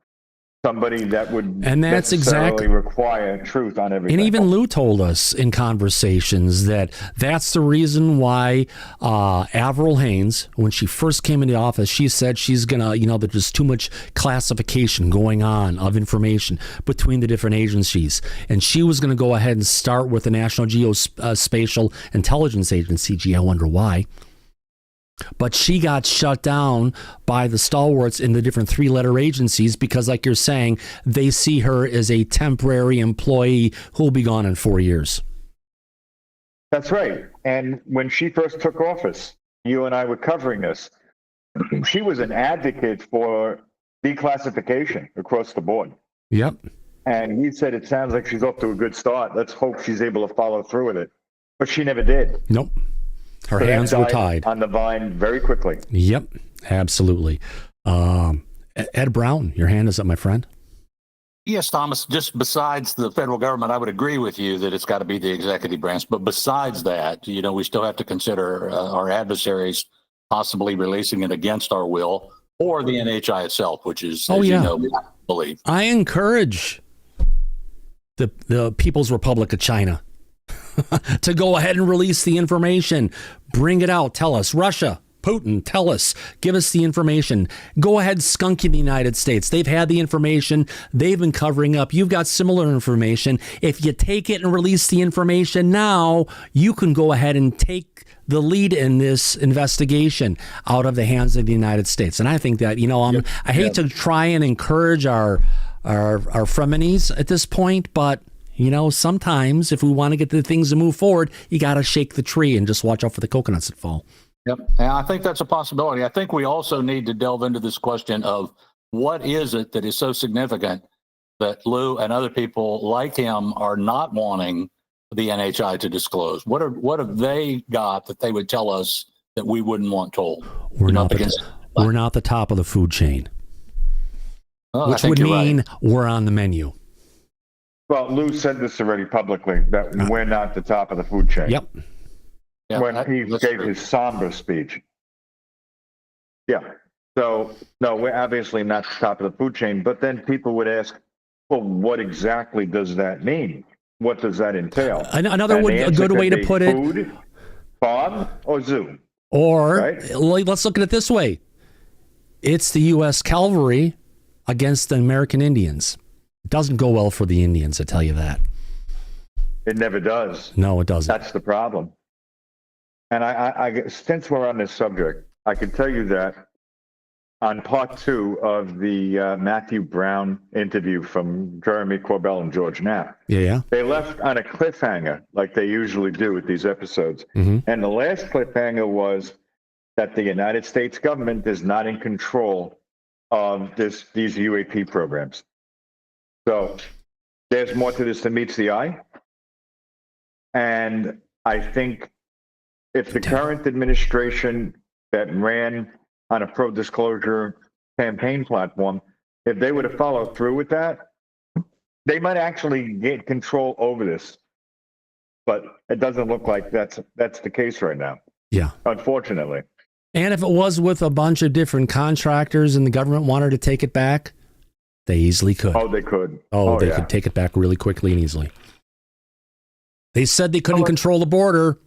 somebody that would and that's necessarily require truth on everything. And even Lou told us in conversations that that's the reason why Avril Haines, when she first came into office, she said she's going to, that there's too much classification going on of information between the different agencies. And she was going to go ahead and start with the National Geospatial Intelligence Agency. Gee, I wonder why. But she got shut down by the stalwarts in the different three-letter agencies because, like you're saying, they see her as a temporary employee who will be gone in 4 years. That's right. And when she first took office, you and I were covering this, she was an advocate for declassification across the board. Yep. And he said, it sounds like she's off to a good start. Let's hope she's able to follow through with it. But she never did. Nope. Her hands were tied on the vine very quickly. Yep, absolutely. Ed Brown, your hand is up, my friend. Yes, Thomas, just besides the federal government, I would agree with you that it's got to be the executive branch. But besides that, we still have to consider our adversaries possibly releasing it against our will, or the NHI itself, which is, we believe. I encourage the People's Republic of China to go ahead and release the information. Bring it out. Tell us. Russia, Putin, tell us. Give us the information. Go ahead, skunk in the United States. They've had the information. They've been covering up. You've got similar information. If you take it and release the information now, you can go ahead and take the lead in this investigation out of the hands of the United States. And I think that, I hate to try and encourage our frenemies at this point, but sometimes if we want to get the things to move forward, you got to shake the tree and just watch out for the coconuts that fall. Yep. And I think that's a possibility. I think we also need to delve into this question of what is it that is so significant that Lou and other people like him are not wanting the NHI to disclose? What have they got that they would tell us that we wouldn't want told? We're not the top of the food chain, which would mean we're on the menu. Well, Lou said this already publicly, that we're not the top of the food chain. Yep. Yeah, when he gave his somber speech. Yeah. So, no, we're obviously not the top of the food chain. But then people would ask, well, what exactly does that mean? What does that entail? A good way to put it. Food, farm, or zoo? Or, right? Let's look at it this way. It's the U.S. cavalry against the American Indians. It doesn't go well for the Indians, I tell you that. It never does. No, it doesn't. That's the problem. And I since we're on this subject, I can tell you that on part 2 of the Matthew Brown interview from Jeremy Corbell and George Knapp, they left on a cliffhanger like they usually do with these episodes. And the last cliffhanger was that the United States government is not in control of these UAP programs. So there's more to this than meets the eye. And I think if the current administration that ran on a pro-disclosure campaign platform, if they would have followed through with that, they might actually get control over this. But it doesn't look like that's the case right now. Yeah. Unfortunately. And if it was with a bunch of different contractors and the government wanted to take it back, they easily could. Oh, they could. They could take it back really quickly and easily. They said they couldn't control the border.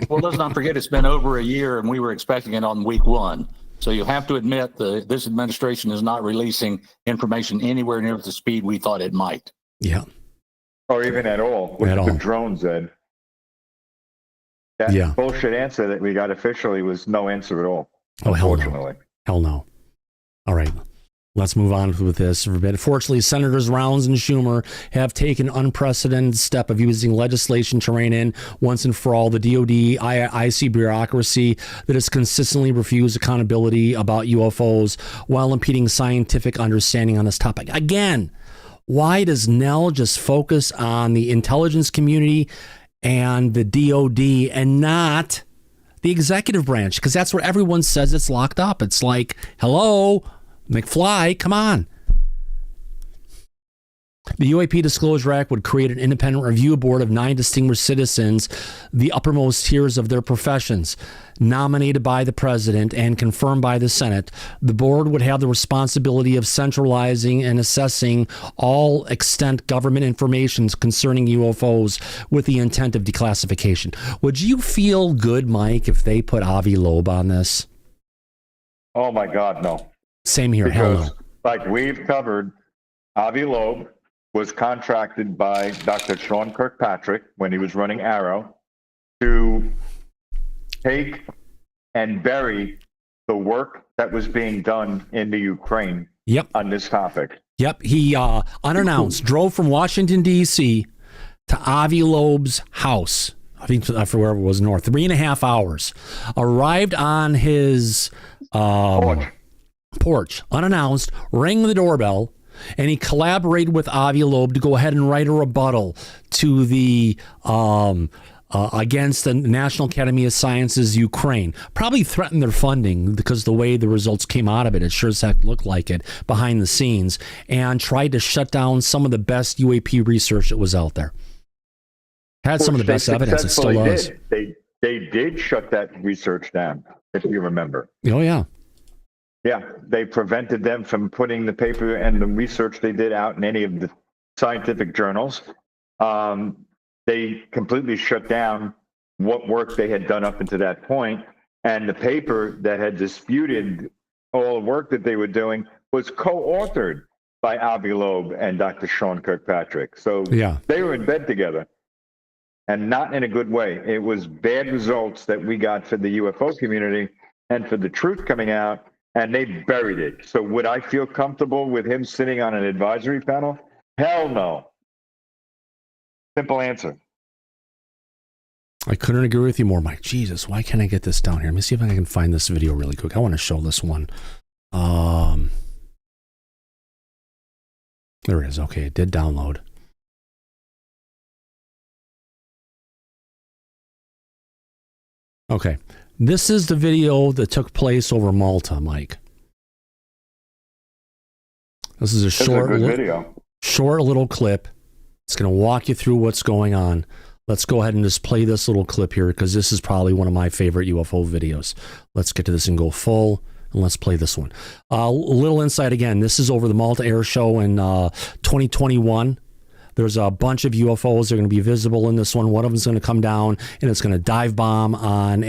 Well, let's not forget it's been over a year and we were expecting it on week 1. So you have to admit this administration is not releasing information anywhere near the speed we thought it might. Yeah. Or even at all. With the drones, Ed. That bullshit answer that we got officially was no answer at all. Oh, unfortunately. Hell no. All right. Let's move on with this for a bit. Fortunately, Senators Rounds and Schumer have taken unprecedented step of using legislation to rein in once and for all the DOD, IC bureaucracy that has consistently refused accountability about UFOs while impeding scientific understanding on this topic. Again, why does KNELL just focus on the intelligence community and the DOD and not the executive branch? Because that's where everyone says it's locked up. It's like, hello, McFly, come on. The UAP Disclosure Act would create an independent review board of 9 distinguished citizens, the uppermost tiers of their professions, nominated by the president and confirmed by the Senate. The board would have the responsibility of centralizing and assessing all extant government information concerning UFOs with the intent of declassification. Would you feel good, Mike, if they put Avi Loeb on this? Oh, my God, no. Same here. Because, hell no. like we've covered, Avi Loeb was contracted by Dr. Sean Kirkpatre when he was running Arrow to take and bury the work that was being done in the Ukraine on this topic. Yep. He unannounced drove from Washington, D.C. to Avi Loeb's house. I think for wherever it was north, 3.5 hours. Arrived on his porch, unannounced, rang the doorbell, and he collaborated with Avi Loeb to go ahead and write a rebuttal to the against the National Academy of Sciences Ukraine. Probably threatened their funding because the way the results came out of it sure as heck looked like it behind the scenes, and tried to shut down some of the best UAP research that was out there. Had some of the best evidence. It still does. They did shut that research down, if you remember. Oh, yeah. Yeah, they prevented them from putting the paper and the research they did out in any of the scientific journals. They completely shut down what work they had done up until that point. And the paper that had disputed all the work that they were doing was co-authored by Avi Loeb and Dr. Sean Kirkpatre. So they were in bed together, and not in a good way. It was bad results that we got for the UFO community and for the truth coming out. And they buried it. So would I feel comfortable with him sitting on an advisory panel? Hell no. Simple answer. I couldn't agree with you more, Mike. Jesus, why can't I get this down here? Let me see if I can find this video really quick. I want to show this one. There it is. Okay, it did download. Okay, this is the video that took place over Malta, Mike. This is a short video. Short little clip. It's going to walk you through what's going on. Let's go ahead and just play this little clip here because this is probably one of my favorite UFO videos. Let's get to this and go full, and let's play this one. A little insight again. This is over the Malta Air Show in 2021. There's a bunch of UFOs that are going to be visible in this one. One of them is going to come down, and it's going to dive bomb on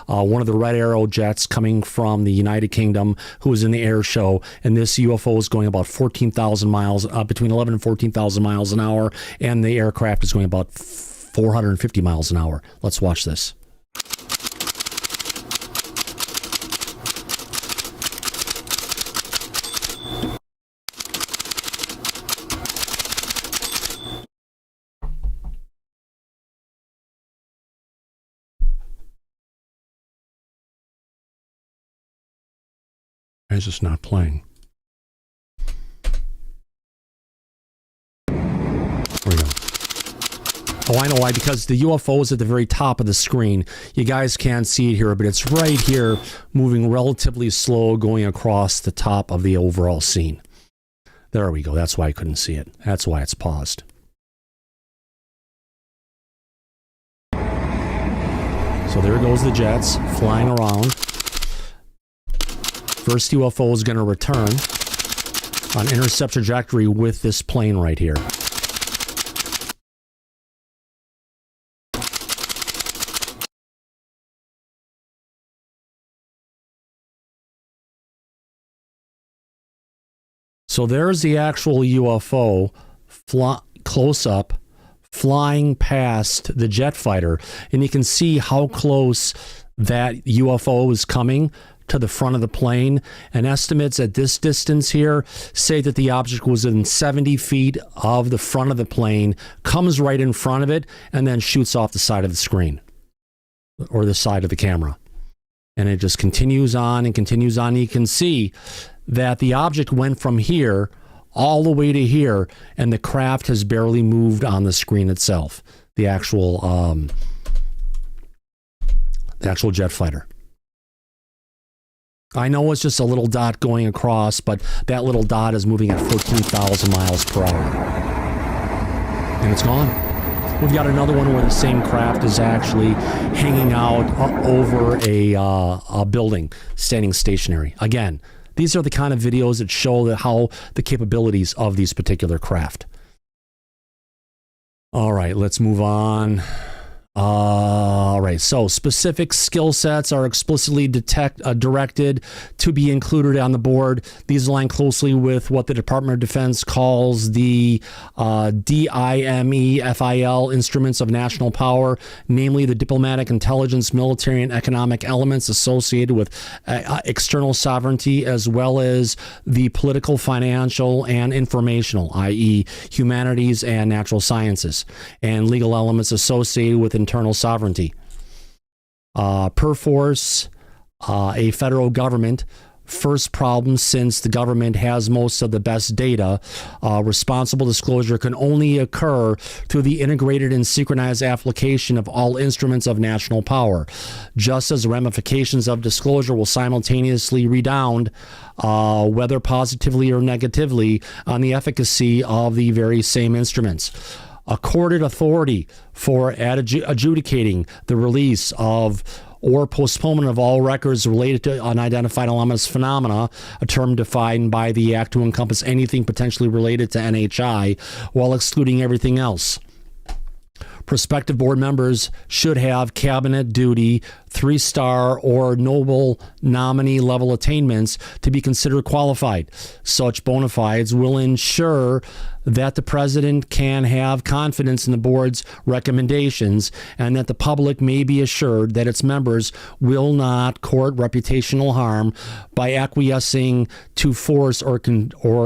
one of the Red Arrow jets coming from the United Kingdom, who was in the air show. And this UFO is going about 14,000 miles, between 11 and 14,000 miles an hour, and the aircraft is going about 450 miles an hour. Let's watch this. It's just not playing. There we go. Oh, I know why. Because the UFO is at the very top of the screen. You guys can't see it here, but it's right here, moving relatively slow, going across the top of the overall scene. There we go. That's why I couldn't see it. That's why it's paused. So there goes the jets flying around. First UFO is going to return on intercept trajectory with this plane right here. So there's the actual UFO close up, flying past the jet fighter, and you can see how close that UFO is coming to the front of the plane. And estimates at this distance here say that the object was within 70 feet of the front of the plane, comes right in front of it, and then shoots off the side of the screen or the side of the camera. And it just continues on and continues on. You can see that the object went from here all the way to here, and the craft has barely moved on the screen itself. The actual jet fighter. I know it's just a little dot going across, but that little dot is moving at 14,000 miles per hour. And it's gone. We've got another one where the same craft is actually hanging out over a building, standing stationary. Again, these are the kind of videos that show how the capabilities of these particular craft. All right, let's move on. All right, so specific skill sets are explicitly directed to be included on the board. These align closely with what the Department of Defense calls the DIMEFIL instruments of national power, namely the diplomatic, intelligence, military, and economic elements associated with external sovereignty, as well as the political, financial, and informational, i.e. humanities and natural sciences, and legal elements associated with internal sovereignty. Perforce, a federal government, first problem since the government has most of the best data. Responsible disclosure can only occur through the integrated and synchronized application of all instruments of national power, just as the ramifications of disclosure will simultaneously redound, whether positively or negatively, on the efficacy of the very same instruments. Accorded authority for adjudicating the release of or postponement of all records related to unidentified anomalous phenomena, a term defined by the Act to encompass anything potentially related to NHI, while excluding everything else. Prospective board members should have cabinet duty, 3-star or noble nominee level attainments to be considered qualified. Such bona fides will ensure that the president can have confidence in the board's recommendations and that the public may be assured that its members will not court reputational harm by acquiescing to forced or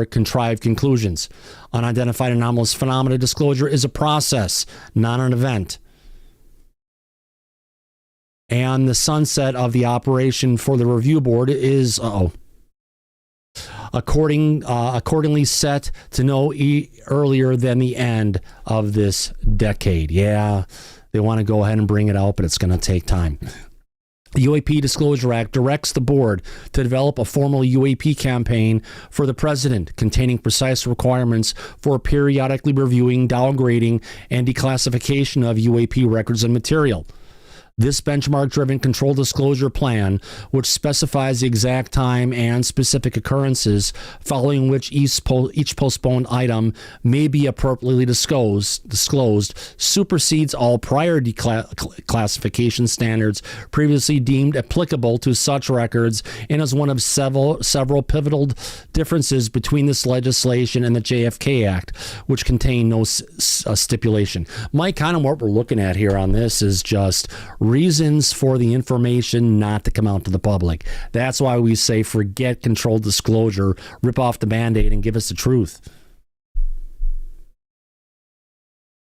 contrived conclusions. Unidentified anomalous phenomena disclosure is a process, not an event. And the sunset of the operation for the review board is, accordingly set to no earlier than the end of this decade. Yeah, they want to go ahead and bring it out, but it's going to take time. The UAP Disclosure Act directs the board to develop a formal UAP campaign for the president containing precise requirements for periodically reviewing, downgrading, and declassification of UAP records and material. This benchmark-driven control disclosure plan, which specifies the exact time and specific occurrences following which each postponed item may be appropriately disclosed, supersedes all prior declassification standards previously deemed applicable to such records, and is one of several pivotal differences between this legislation and the JFK Act, which contain no stipulation. Mike, kind of what we're looking at here on this is just reasons for the information not to come out to the public. That's why we say forget controlled disclosure, rip off the Band-Aid and give us the truth.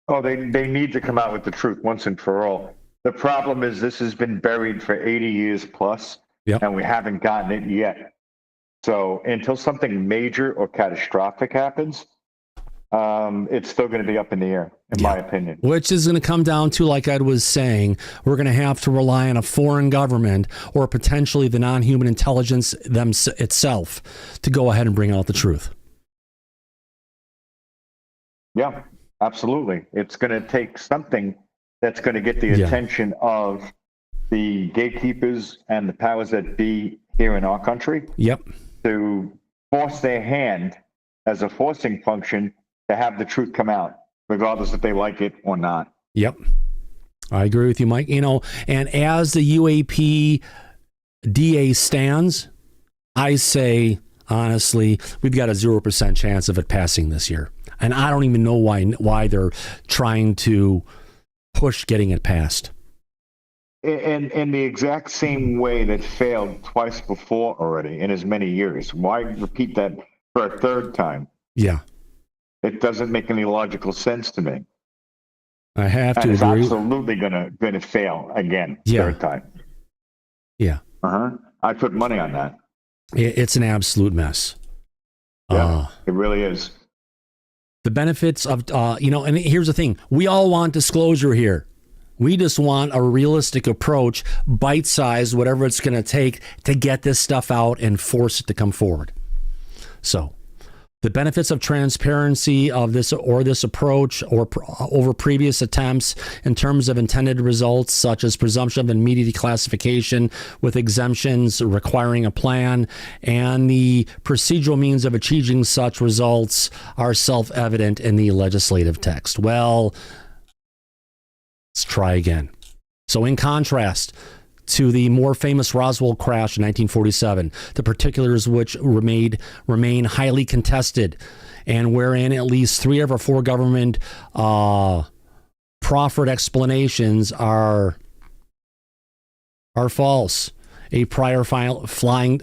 Oh, they need to come out with the truth once and for all. The problem is this has been buried for 80 years plus, and we haven't gotten it yet. So until something major or catastrophic happens, it's still going to be up in the air, in my opinion. Which is going to come down to, like I was saying, we're going to have to rely on a foreign government or potentially the non-human intelligence itself to go ahead and bring out the truth. Yeah, absolutely. It's going to take something that's going to get the attention of the gatekeepers and the powers that be here in our country to force their hand as a forcing function to have the truth come out, regardless if they like it or not. Yep. I agree with you, Mike. You know, and as the UAP DA stands, I say, honestly, we've got a 0% chance of it passing this year. And I don't even know why they're trying to push getting it passed. In the exact same way that failed twice before already in as many years. Why repeat that for a third time? Yeah. It doesn't make any logical sense to me. I have to agree. It's absolutely gonna fail again, third time. Yeah. I put money on that. It's an absolute mess. Yeah, it really is. The benefits of, and here's the thing. We all want disclosure here. We just want a realistic approach, bite-sized, whatever it's going to take to get this stuff out and force it to come forward. So the benefits of transparency of this approach or over previous attempts in terms of intended results, such as presumption of immediate declassification with exemptions requiring a plan, and the procedural means of achieving such results are self-evident in the legislative text. Well, let's try again. So in contrast to the more famous Roswell crash in 1947, the particulars which remain highly contested, and wherein at least 3 of our 4 government proffered explanations are false. A prior flying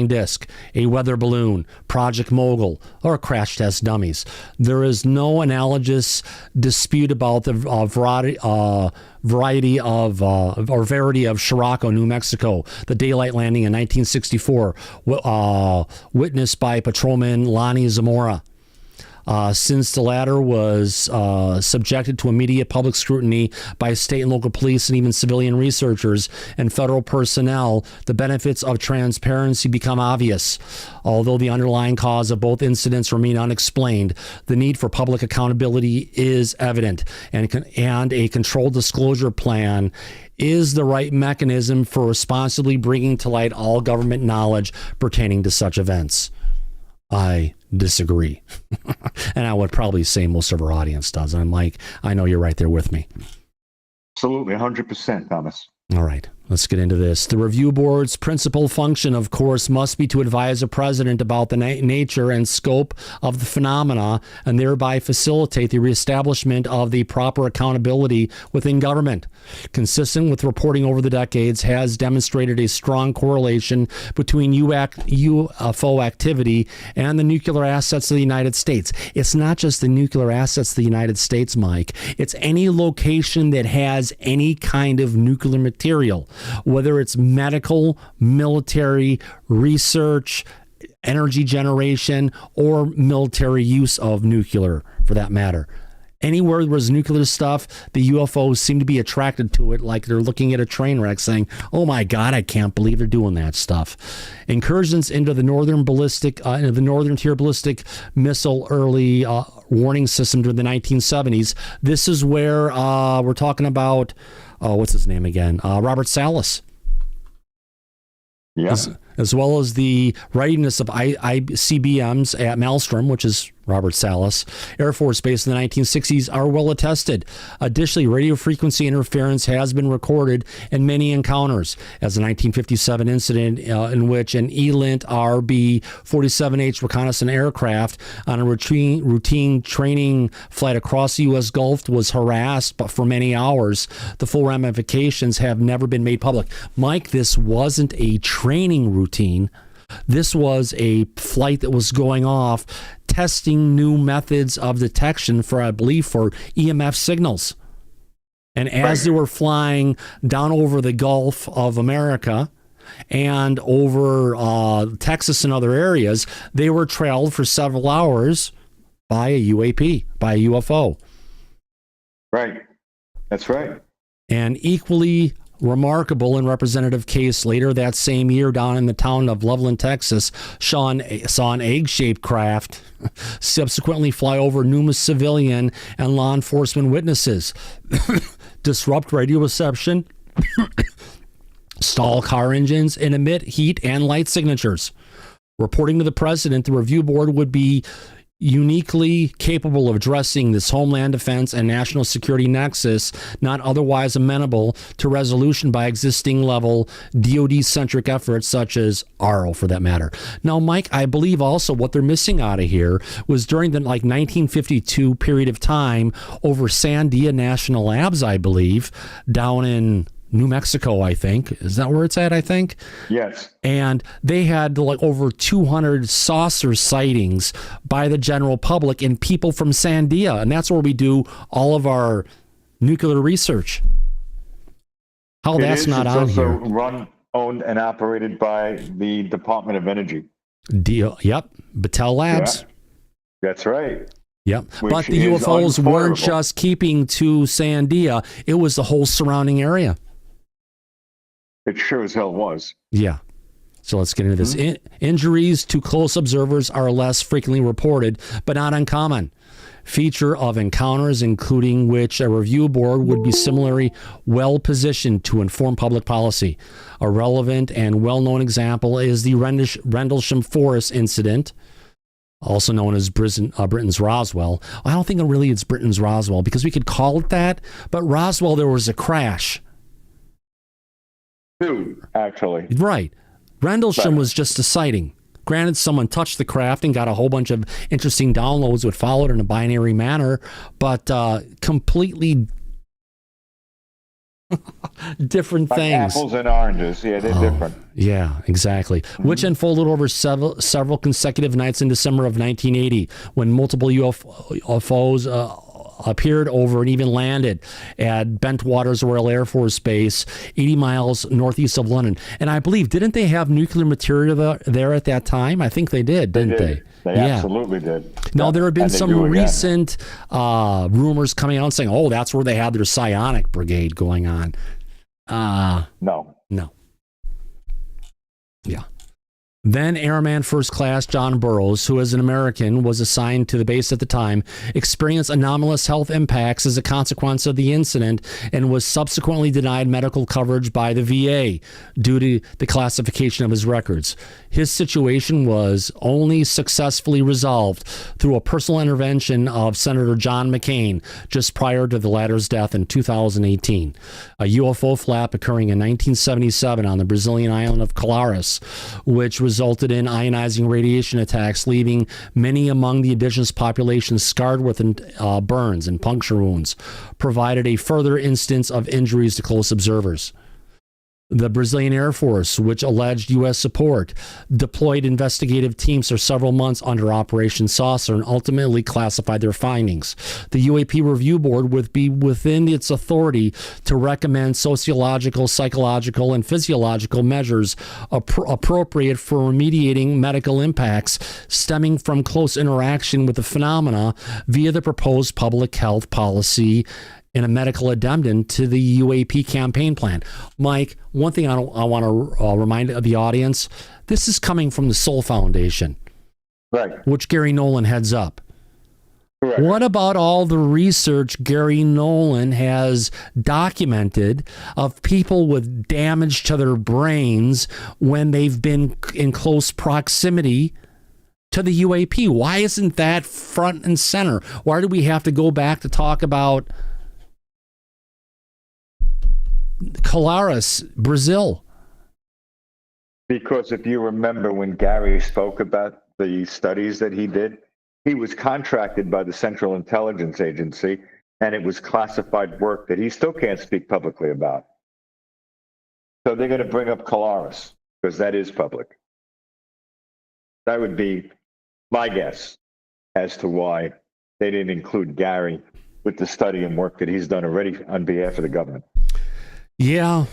disc, a weather balloon, Project Mogul, or crash test dummies. There is no analogous dispute about the verity of Chiraco, New Mexico, the daylight landing in 1964, witnessed by patrolman Lonnie Zamora. Since the latter was subjected to immediate public scrutiny by state and local police and even civilian researchers and federal personnel, the benefits of transparency become obvious. Although the underlying cause of both incidents remain unexplained, the need for public accountability is evident, and a controlled disclosure plan is the right mechanism for responsibly bringing to light all government knowledge pertaining to such events. I disagree. And I would probably say most of our audience does. And I'm like, I know you're right there with me. Absolutely, 100%, Thomas. All right, let's get into this. The review board's principal function, of course, must be to advise the president about the nature and scope of the phenomena and thereby facilitate the reestablishment of the proper accountability within government. Consistent with reporting over the decades, has demonstrated a strong correlation between UFO activity and the nuclear assets of the United States. It's not just the nuclear assets of the United States, Mike. It's any location that has any kind of nuclear material, whether it's medical, military, research, energy generation or military use of nuclear, for that matter. Anywhere there was nuclear stuff, the UFOs seem to be attracted to it, like they're looking at a train wreck saying, oh my God, I can't believe they're doing that stuff. Incursions into the northern tier ballistic missile early warning system during the 1970s. This is where we're talking about, what's his name again? Robert Salas. Yeah. As well as the readiness of ICBMs at Maelstrom, which is Robert Salas Air Force Base in the 1960s, are well attested. Additionally, radio frequency interference has been recorded in many encounters, as the 1957 incident in which an ELINT RB-47H reconnaissance aircraft on a routine training flight across the U.S. Gulf was harassed but for many hours. The full ramifications have never been made public. Mike, this wasn't a training routine. This was a flight that was going off, testing new methods of detection for, I believe, for EMF signals. And as they were flying down over the Gulf of America and over Texas and other areas, they were trailed for several hours by a UAP, by a UFO. Right. That's right. And equally remarkable and representative case later that same year down in the town of Loveland, Texas, saw an egg-shaped craft subsequently fly over numerous civilian and law enforcement witnesses, disrupt radio reception, stall car engines, and emit heat and light signatures. Reporting to the president, the review board would be uniquely capable of addressing this homeland defense and national security nexus, not otherwise amenable to resolution by existing level DoD-centric efforts such as ARL, for that matter. Now, Mike, I believe also what they're missing out of here was during the 1952 period of time over Sandia National Labs, I believe, down in New Mexico, I think. Is that where it's at, I think? Yes. And they had like over 200 saucer sightings by the general public and people from Sandia. And that's where we do all of our nuclear research. How that's not on here. It's also run, owned, and operated by the Department of Energy. Yep. Battelle Labs. Yeah. That's right. Yep. Which But the is UFOs weren't unfordable. just keeping to Sandia. It was the whole surrounding area. It sure as hell was. Yeah. So let's get into this. Injuries to close observers are less frequently reported, but not uncommon. Feature of encounters, including which a review board would be similarly well positioned to inform public policy. A relevant and well-known example is the Rendlesham Forest incident, also known as Britain's Roswell. I don't think it really is Britain's Roswell because we could call it that, but Roswell, there was a crash. Two, actually. Right. Rendlesham was just a sighting. Granted, someone touched the craft and got a whole bunch of interesting downloads that followed in a binary manner, but completely different Like things. apples and oranges. Yeah, they're different. Yeah, exactly. Which unfolded over several consecutive nights in December of 1980 when multiple UFOs appeared over and even landed at Bentwaters Royal Air Force Base, 80 miles northeast of London. And I believe, didn't they have nuclear material there at that time? I think they did, didn't they? They absolutely did. Now, there have been And they some do again. recent rumors coming out saying, oh, that's where they had their psionic brigade going on. No. Yeah. Then Airman First Class John Burroughs, who as an American was assigned to the base at the time, experienced anomalous health impacts as a consequence of the incident and was subsequently denied medical coverage by the VA due to the classification of his records. His situation was only successfully resolved through a personal intervention of Senator John McCain just prior to the latter's death in 2018. A UFO flap occurring in 1977 on the Brazilian island of Colares, which resulted in ionizing radiation attacks, leaving many among the indigenous population scarred with burns and puncture wounds, provided a further instance of injuries to close observers. The Brazilian Air Force, which alleged U.S. support, deployed investigative teams for several months under Operation Saucer and ultimately classified their findings. The UAP Review Board would be within its authority to recommend sociological, psychological, and physiological measures appropriate for remediating medical impacts stemming from close interaction with the phenomena via the proposed public health policy in a medical addendum to the UAP campaign plan. Mike, one thing I want to remind the audience, this is coming from the Soul Foundation, right, which Gary Nolan heads up. correct. What about all the research Gary Nolan has documented of people with damage to their brains when they've been in close proximity to the UAP? Why isn't that front and center? Why do we have to go back to talk about Colares, Brazil? Because if you remember when Gary spoke about the studies that he did, he was contracted by the Central Intelligence Agency, and it was classified work that he still can't speak publicly about. So they're going to bring up Colares because that is public. That would be my guess as to why they didn't include Gary with the study and work that he's done already on behalf of the government. Yeah.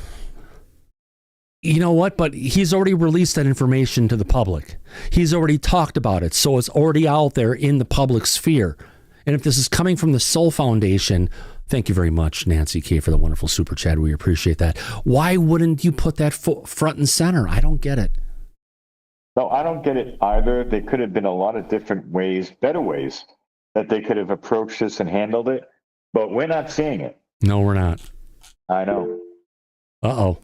You know what? But he's already released that information to the public. He's already talked about it. So it's already out there in the public sphere. And if this is coming from the Soul Foundation, thank you very much, Nancy K, for the wonderful super chat. We appreciate that. Why wouldn't you put that front and center? I don't get it. No, I don't get it either. There could have been a lot of different ways, better ways, that they could have approached this and handled it. But we're not seeing it. No, we're not. I know. Uh-oh.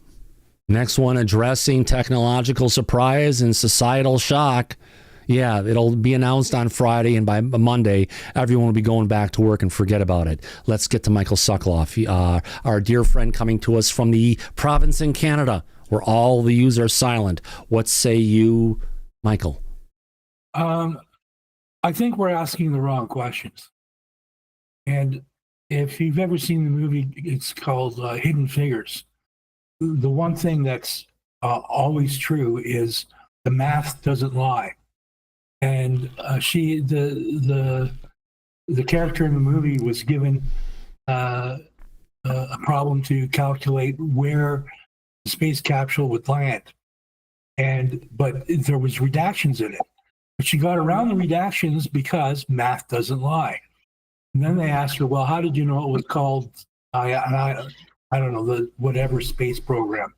Next one, addressing technological surprise and societal shock. Yeah, it'll be announced on Friday, and by Monday, everyone will be going back to work and forget about it. Let's get to Michael Sokoloff, our dear friend coming to us from the province in Canada, where all the U's are silent. What say you, Michael? I think we're asking the wrong questions. And if you've ever seen the movie, it's called Hidden Figures. The one thing that's always true is the math doesn't lie. And the character in the movie was given a problem to calculate where the space capsule would land, but there was redactions in it. But she got around the redactions because math doesn't lie. And then they asked her, "Well, how did you know it was called?" I don't know, the whatever space program.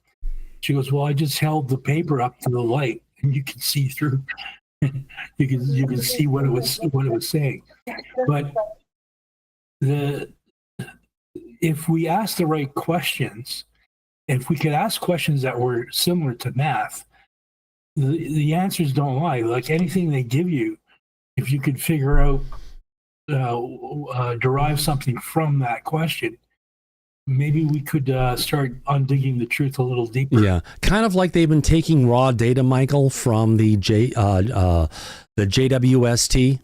She goes, "Well, I just held the paper up to the light, and you can see through. you can see what it was saying." But if we ask the right questions, if we could ask questions that were similar to math, the answers don't lie. Like anything they give you, if you could figure out, derive something from that question, maybe we could start undigging the truth a little deeper. Yeah, kind of like they've been taking raw data, Michael, from the JWST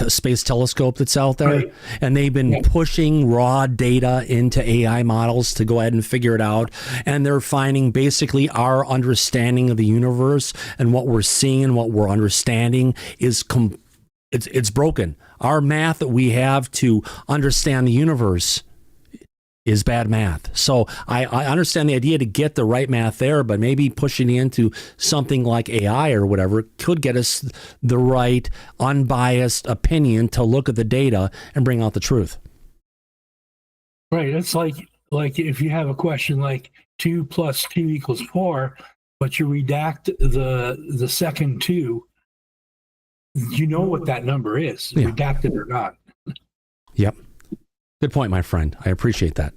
space telescope that's out there, right. And they've been pushing raw data into AI models to go ahead and figure it out. And they're finding basically our understanding of the universe and what we're seeing and what we're understanding is it's broken. Our math that we have to understand the universe is bad math. So I understand the idea to get the right math there, but maybe pushing into something like AI or whatever could get us the right unbiased opinion to look at the data and bring out the truth. Right. It's like if you have a question like 2 + 2 = 4, but you redact the second 2, you know what that number is, redacted or not. Yep. Good point, my friend. I appreciate that.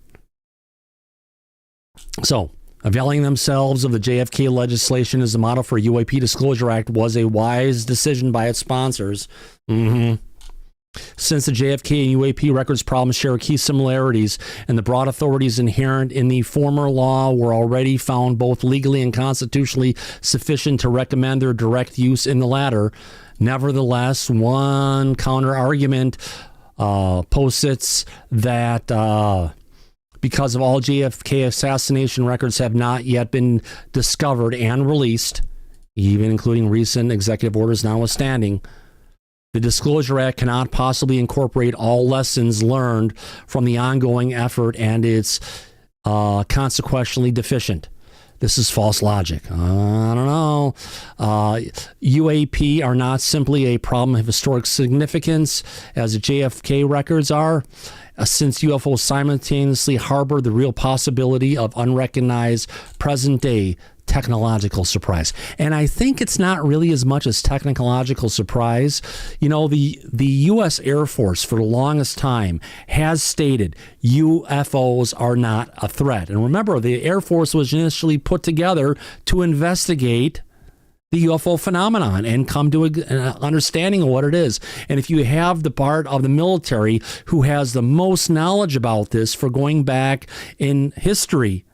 So, availing themselves of the JFK legislation as the model for UAP Disclosure Act was a wise decision by its sponsors. Since the JFK and UAP records problems share key similarities and the broad authorities inherent in the former law were already found both legally and constitutionally sufficient to recommend their direct use in the latter, nevertheless, one counter argument posits that because of all JFK assassination records have not yet been discovered and released, even including recent executive orders notwithstanding, the Disclosure Act cannot possibly incorporate all lessons learned from the ongoing effort, and it's consequentially deficient. This is false logic. I don't know. UAP are not simply a problem of historic significance, as the JFK records are, since UFOs simultaneously harbor the real possibility of unrecognized present-day technological surprise. And I think it's not really as much as technological surprise. You know, the U.S. Air Force for the longest time has stated UFOs are not a threat. And remember, the Air Force was initially put together to investigate the UFO phenomenon and come to an understanding of what it is. And if you have the part of the military who has the most knowledge about this for going back in history,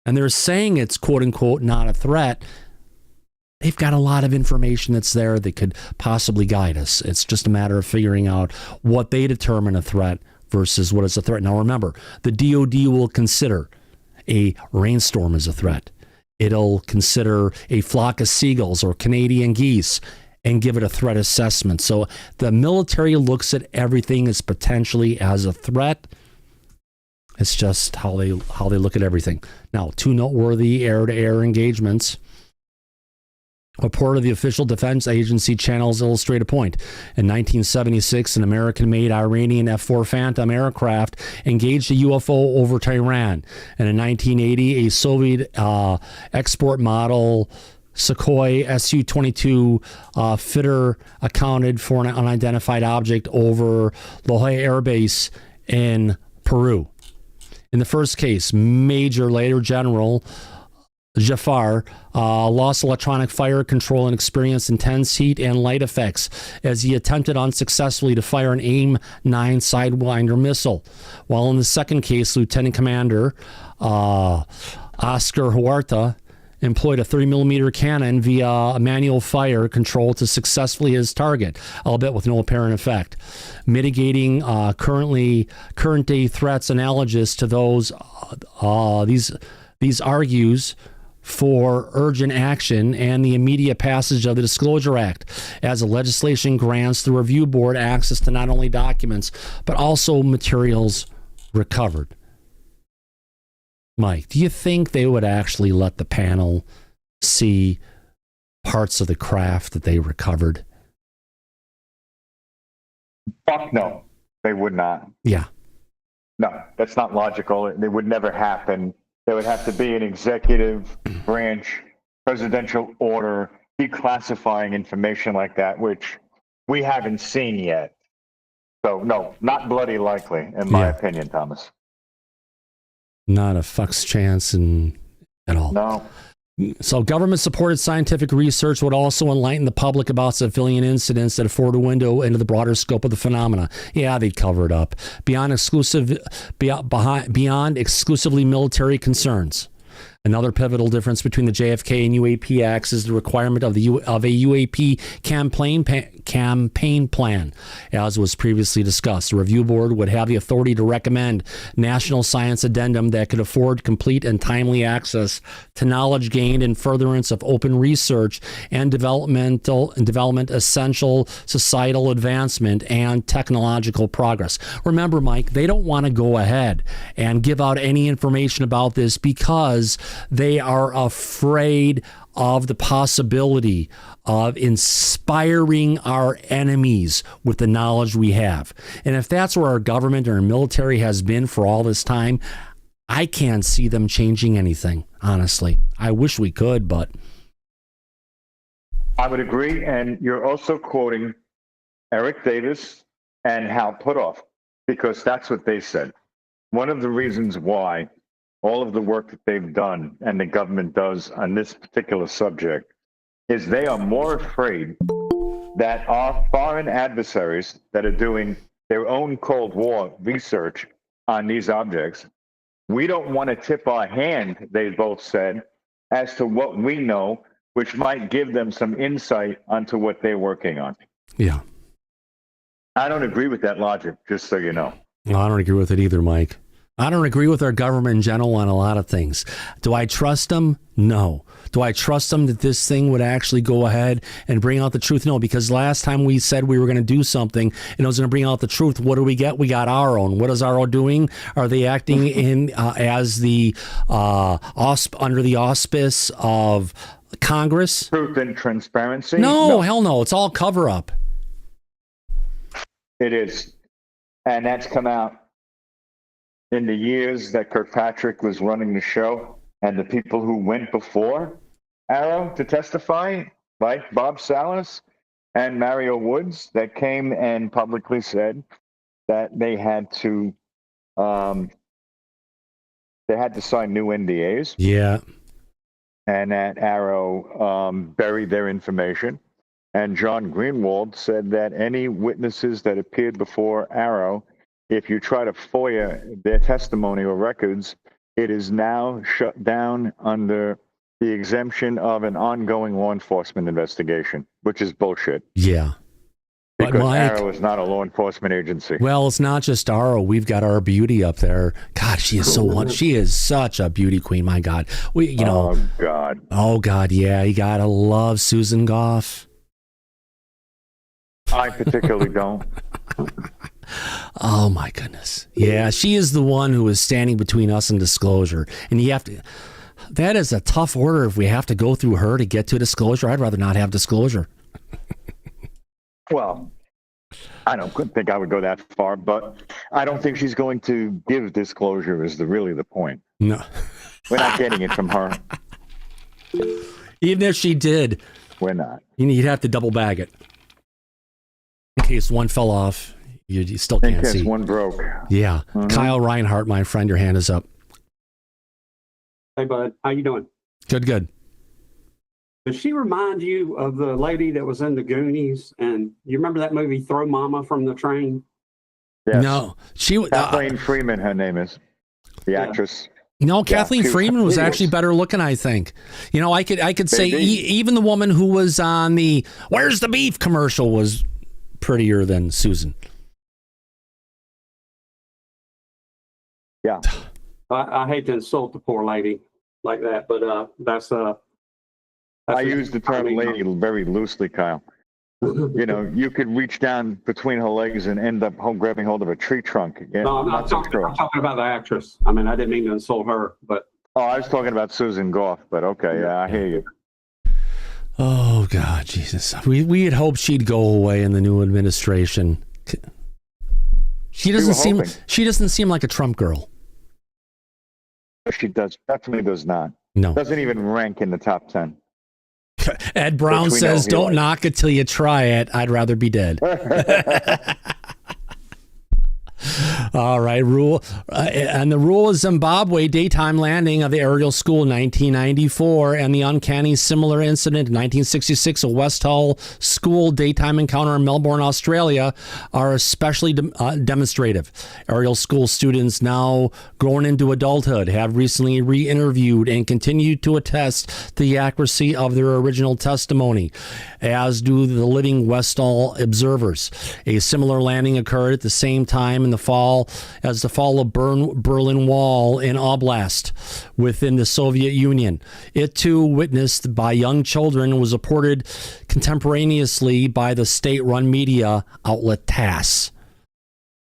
and they're saying it's quote unquote not a threat, they've got a lot of information that's there that could possibly guide us. It's just a matter of figuring out what they determine a threat versus what is a threat. Now remember, the DOD will consider a rainstorm as a threat. It'll consider a flock of seagulls or Canadian geese and give it a threat assessment. So the military looks at everything as potentially as a threat. It's just how they look at everything. Now, two noteworthy air-to-air engagements. A report of the official defense agency channels illustrate a point. In 1976, an American-made Iranian F-4 Phantom aircraft engaged a UFO over Tehran. And in 1980, a Soviet export model Sukhoi Su-22 fighter accounted for an unidentified object over Loja Air Base in Peru. In the first case, Major later General Jafar lost electronic fire control and experienced intense heat and light effects as he attempted unsuccessfully to fire an AIM-9 Sidewinder missile. While in the second case, Lieutenant Commander Oscar Huerta employed a 30-millimeter cannon via a manual fire control to successfully hit his target, albeit with no apparent effect, mitigating current-day threats analogous to those. These argues for urgent action and the immediate passage of the Disclosure Act, as the legislation grants the review board access to not only documents but also materials recovered. Mike, do you think they would actually let the panel see parts of the craft that they recovered? Fuck no, they would not. Yeah. No, that's not logical. It would never happen. There would have to be an executive branch presidential order declassifying information like that, which we haven't seen yet. So, no, not bloody likely, in my opinion, Thomas. Not a fuck's chance at all. No. So government-supported scientific research would also enlighten the public about civilian incidents that afford a window into the broader scope of the phenomena. Yeah, they'd cover it up. Beyond exclusively military concerns. Another pivotal difference between the JFK and UAP acts is the requirement of a UAP campaign plan, as was previously discussed. The review board would have the authority to recommend national science addendum that could afford complete and timely access to knowledge gained in furtherance of open research and development essential societal advancement and technological progress. Remember, Mike, they don't want to go ahead and give out any information about this because they are afraid of the possibility of inspiring our enemies with the knowledge we have. And if that's where our government or our military has been for all this time, I can't see them changing anything, honestly. I wish we could, but... I would agree, and you're also quoting Eric Davis and Hal Puthoff, because that's what they said. One of the reasons why all of the work that they've done and the government does on this particular subject is they are more afraid that our foreign adversaries that are doing their own Cold War research on these objects, we don't want to tip our hand, they both said, as to what we know, which might give them some insight onto what they're working on. Yeah. I don't agree with that logic, just so you know. No, I don't agree with it either, Mike. I don't agree with our government in general on a lot of things. Do I trust them? No. Do I trust them that this thing would actually go ahead and bring out the truth? No, because last time we said we were going to do something and it was going to bring out the truth. What do we get? We got our own. What is our own doing? Are they acting in as the under the auspice of Congress? Truth and transparency? No, hell no. It's all cover up. It is. And that's come out in the years that Kirkpatrick was running the show, and the people who went before Arrow to testify, like Bob Salas and Mario Woods, that came and publicly said that they had to sign new NDAs. Yeah. And that Arrow buried their information. And John Greenwald said that any witnesses that appeared before Arrow, if you try to FOIA their testimony or records, it is now shut down under the exemption of an ongoing law enforcement investigation, which is bullshit. Yeah. Because But Mike, Arrow is not a law enforcement agency. well, it's not just Arrow. We've got our beauty up there. God, she is she is such a beauty queen. My God. Oh, God. Oh, God. Yeah. You got to love Susan Goff. I particularly don't. Oh, my goodness. Yeah. She is the one who is standing between us and disclosure. And you have to, that is a tough order if we have to go through her to get to disclosure. I'd rather not have disclosure. Well, I don't think I would go that far, but I don't think she's going to give disclosure is really the point. No. We're not getting it from her. Even if she did, We're not. you'd have to double bag it. In case one fell off, you still In can't case see. one broke. Yeah. Mhm. Kyle Reinhardt, my friend, your hand is up. Hey, bud. How you doing? Good, good. Does she remind you of the lady that was in the Goonies? And you remember that movie, Throw Mama from the Train? Yes. No, Kathleen Freeman, her name is. The Yeah. actress. No, Kathleen she was Freeman was hilarious. actually better looking, I think. You know, I could say Maybe. even the woman who was on the "Where's the Beef" commercial was prettier than Susan. Yeah. I hate to insult the poor lady like that, but that's I use the term lady very loosely, Kyle. You know, you could reach down between her legs and end up grabbing hold of a tree trunk. Yeah, No, I'm talking about the actress. I mean, I didn't mean to insult her, but Oh, I was talking about Susan Goff, but okay, yeah, I hear you. Oh God, Jesus! We had hoped she'd go away in the new administration. She doesn't seem like a Trump girl. She definitely does not. No. Doesn't even rank in the top 10. Ed Brown Which we says, know he "Don't likes. knock it till you try it. I'd rather be dead." All right, and the rule of Zimbabwe daytime landing of the aerial school in 1994 and the uncanny similar incident in 1966 of West Hull School daytime encounter in Melbourne, Australia are especially demonstrative. Aerial school students now grown into adulthood have recently re-interviewed and continue to attest to the accuracy of their original testimony, as do the living West Hull observers. A similar landing occurred at the same time in the fall as the fall of Berlin Wall in Oblast within the Soviet Union. It too, witnessed by young children, was reported contemporaneously by the state-run media outlet TASS.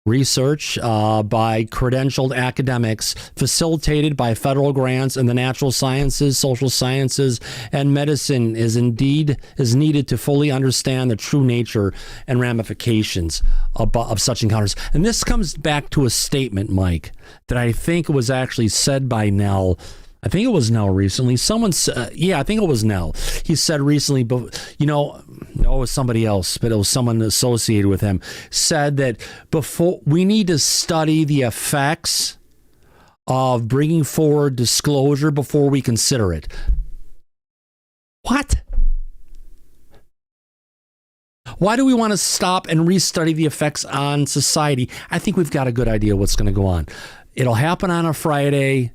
Research by credentialed academics, facilitated by federal grants in the natural sciences, social sciences, and medicine, is needed to fully understand the true nature and ramifications of such encounters. And this comes back to a statement, Mike, that I think was actually said by Nell. I think it was Nell recently. I think it was Nell. He said recently, but it was somebody else, but it was someone associated with him, said that before we need to study the effects of bringing forward disclosure before we consider it. What? Why do we want to stop and restudy the effects on society? I think we've got a good idea what's going to go on. It'll happen on a Friday.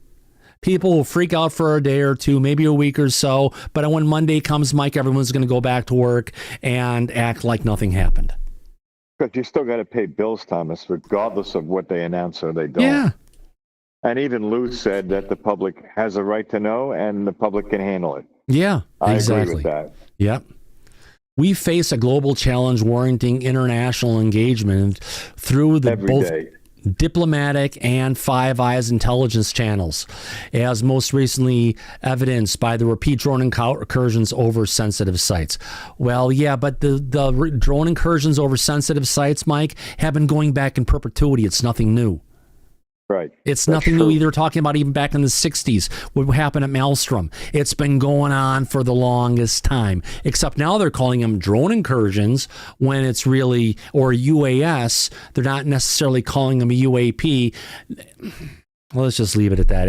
People will freak out for a day or two, maybe a week or so. But when Monday comes, Mike, everyone's going to go back to work and act like nothing happened. But you still got to pay bills, Thomas, regardless of what they announce or they don't. Yeah. And even Lou said that the public has a right to know and the public can handle it. Yeah, exactly. I agree with that. Yep. We face a global challenge warranting international engagement through the Every both day. diplomatic and Five Eyes intelligence channels, as most recently evidenced by the repeat drone incursions over sensitive sites. Well, yeah, but the drone incursions over sensitive sites, Mike, have been going back in perpetuity. It's nothing new. Right. It's nothing new either. Talking about even back in the 60s, what happened at Maelstrom. It's been going on for the longest time, except now they're calling them drone incursions when it's really, or UAS. They're not necessarily calling them a UAP. Well, let's just leave it at that.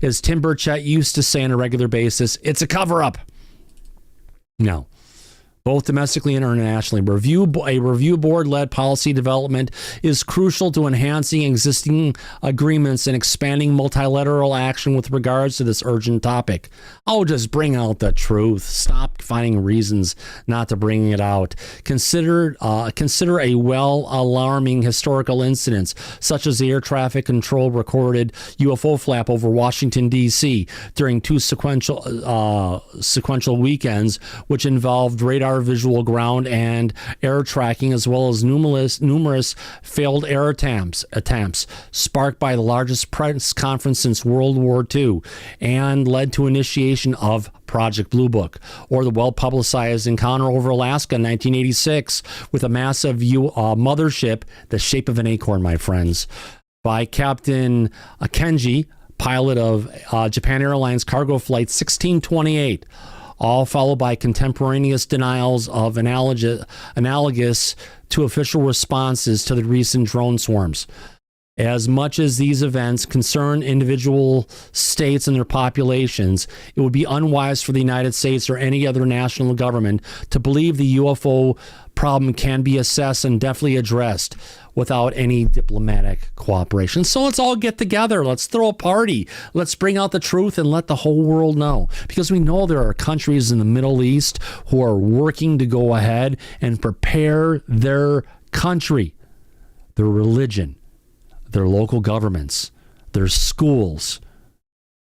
As Tim Burchett used to say on a regular basis, it's a cover-up. No. Both domestically and internationally. A review board-led policy development is crucial to enhancing existing agreements and expanding multilateral action with regards to this urgent topic. Oh, just bring out the truth. Stop finding reasons not to bring it out. Consider a alarming historical incidents, such as the air traffic control recorded UFO flap over Washington, D.C. during two sequential weekends, which involved radar visual ground and air tracking, as well as numerous failed air attempts sparked by the largest press conference since World War II and led to initiation of Project Blue Book, or the well-publicized encounter over Alaska in 1986 with a massive mothership the shape of an acorn, my friends, by Captain Kenji, pilot of Japan Airlines cargo flight 1628, all followed by contemporaneous denials of analogous to official responses to the recent drone swarms. As much as these events concern individual states and their populations, it would be unwise for the United States or any other national government to believe the UFO problem can be assessed and definitely addressed without any diplomatic cooperation. So let's all get together. Let's throw a party. Let's bring out the truth and let the whole world know. Because we know there are countries in the Middle East who are working to go ahead and prepare their country, their religion, their local governments, their schools,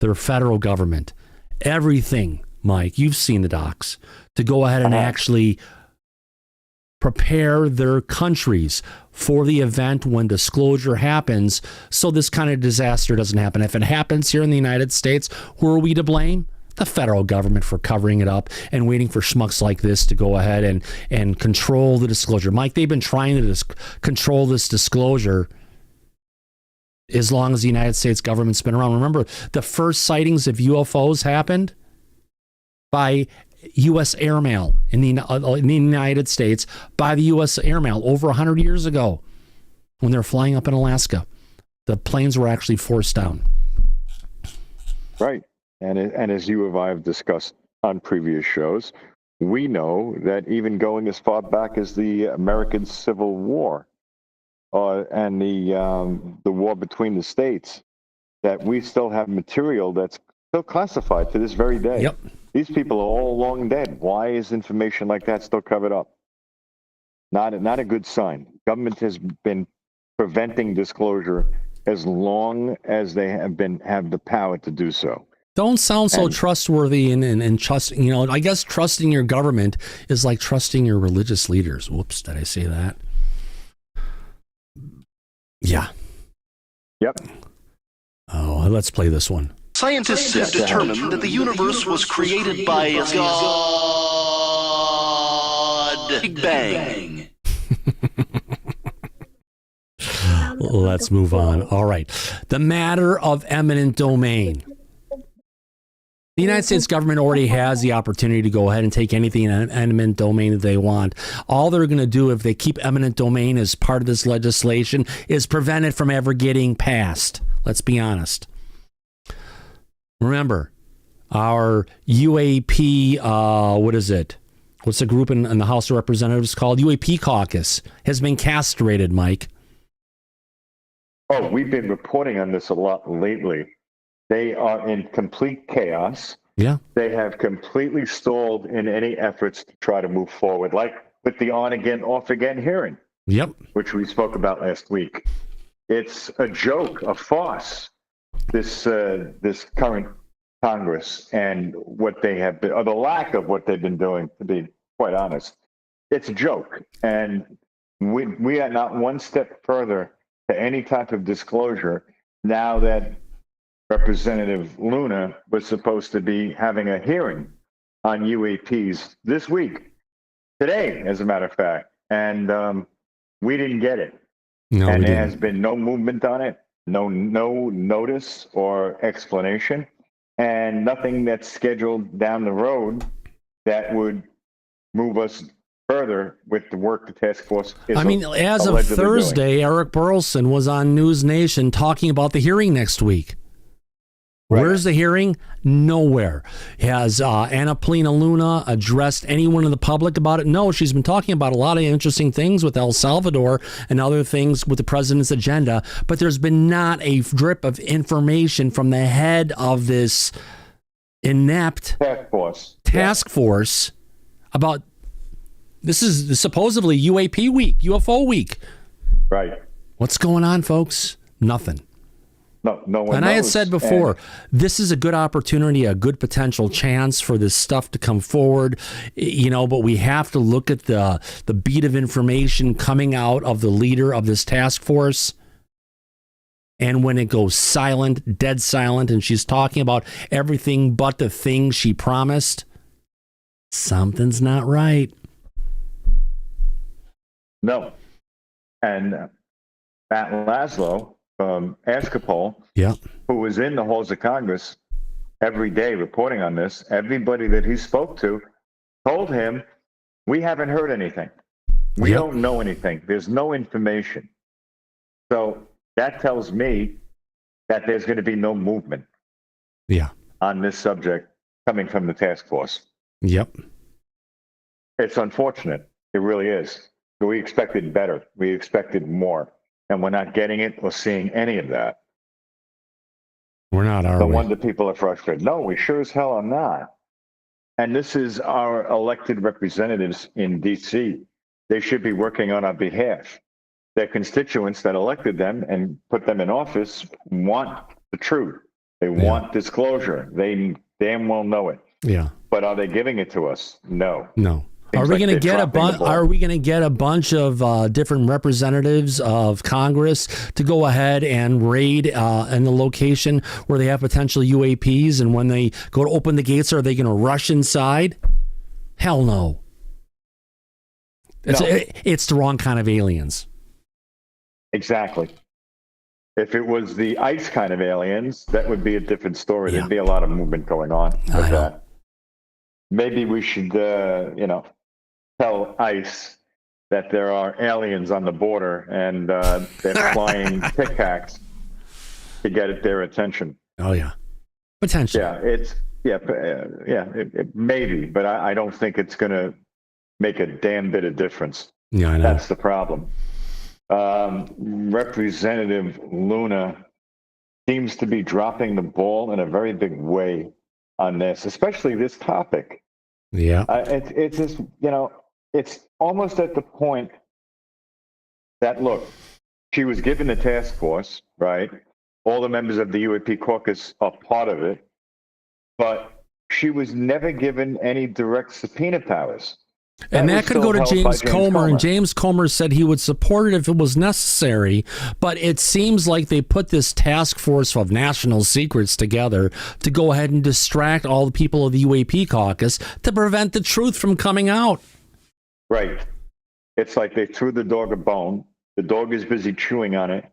their federal government, everything, Mike, you've seen the docs, to go ahead and actually prepare their countries for the event when disclosure happens, so this kind of disaster doesn't happen. If it happens here in the United States, who are we to blame? The federal government for covering it up and waiting for schmucks like this to go ahead and control the disclosure. Mike, they've been trying to control this disclosure as long as the United States government's been around. Remember, the first sightings of UFOs happened by U.S. airmail in the United States, by the U.S. airmail over 100 years ago when they were flying up in Alaska. The planes were actually forced down. Right. And as you and I have discussed on previous shows, we know that even going as far back as the American Civil War, and the war between the states, that we still have material that's still classified to this very day. Yep. These people are all long dead. Why is information like that still covered up? Not a good sign. Government has been preventing disclosure as long as they have the power to do so. Don't sound so trustworthy and trust. I guess trusting your government is like trusting your religious leaders. Whoops, did I say that? Yeah. Yep. Oh, let's play this one. Scientists have determined that the universe was created by God. Big Bang. Let's move on. All right. The matter of eminent domain. The United States government already has the opportunity to go ahead and take anything in eminent domain that they want. All they're going to do if they keep eminent domain as part of this legislation is prevent it from ever getting passed. Let's be honest. Remember, our UAP, what is it? What's the group in the House of Representatives called? UAP caucus has been castrated, Mike. Oh, we've been reporting on this a lot lately. They are in complete chaos. Yeah. They have completely stalled in any efforts to try to move forward, like with the on-again, off-again hearing. Yep. Which we spoke about last week. It's a joke, a farce. this current Congress and what they have been, or the lack of what they've been doing, to be quite honest. It's a joke. And we are not one step further to any type of disclosure now that Representative Luna was supposed to be having a hearing on UAPs this week, today, as a matter of fact. And we didn't get it. No, and we there didn't. has been no movement on it, no notice or explanation, and nothing that's scheduled down the road that would move us further with the work the task force is. I mean, as of allegedly doing. Thursday, Eric Burleson was on News Nation talking about the hearing next week. Right. Where's the hearing? Nowhere. Has Anna Polina Luna addressed anyone in the public about it? No, she's been talking about a lot of interesting things with El Salvador and other things with the president's agenda, but there's been not a drip of information from the head of this inept task force about this is supposedly UAP week, UFO week. Right. What's going on, folks? Nothing. No one and knows. I had said before, this is a good opportunity, a good potential chance for this stuff to come forward, but we have to look at the beat of information coming out of the leader of this task force. And when it goes silent, dead silent, and she's talking about everything but the things she promised, something's not right. No. And Matt Laszlo, Escapol, who was in the halls of Congress every day reporting on this, everybody that he spoke to told him, we haven't heard anything. We don't know anything. There's no information. So that tells me that there's going to be no movement on this subject coming from the task force. Yep. It's unfortunate. It really is. But we expected better. We expected more. And we're not getting it or seeing any of that. We're not, are No we? wonder people are frustrated. No, we sure as hell are not. And this is our elected representatives in D.C. They should be working on our behalf. Their constituents that elected them and put them in office want the truth. They want disclosure. They damn well know it. Yeah. But are they giving it to us? No. No. Are we going to get a bunch? Are we going to get a bunch of different representatives of Congress to go ahead and raid in the location where they have potential UAPs? And when they go to open the gates, are they going to rush inside? Hell no. It's the wrong kind of aliens. Exactly. If it was the ICE kind of aliens, that would be a different story. There'd be a lot of movement going on with that. Maybe we should, tell ICE that there are aliens on the border and they're flying Tic Tacs to get their attention. Oh yeah, potentially. Yeah, maybe, but I don't think it's going to make a damn bit of difference. Yeah, I know. That's the problem. Representative Luna seems to be dropping the ball in a very big way on this, especially this topic. Yeah, it's just, it's almost at the point that, look, she was given the task force, right? All the members of the UAP caucus are part of it, but she was never given any direct subpoena powers. And that could go to James Comer, and James Comer said he would support it if it was necessary. But it seems like they put this task force of national secrets together to go ahead and distract all the people of the UAP caucus to prevent the truth from coming out. Right. It's like they threw the dog a bone. The dog is busy chewing on it,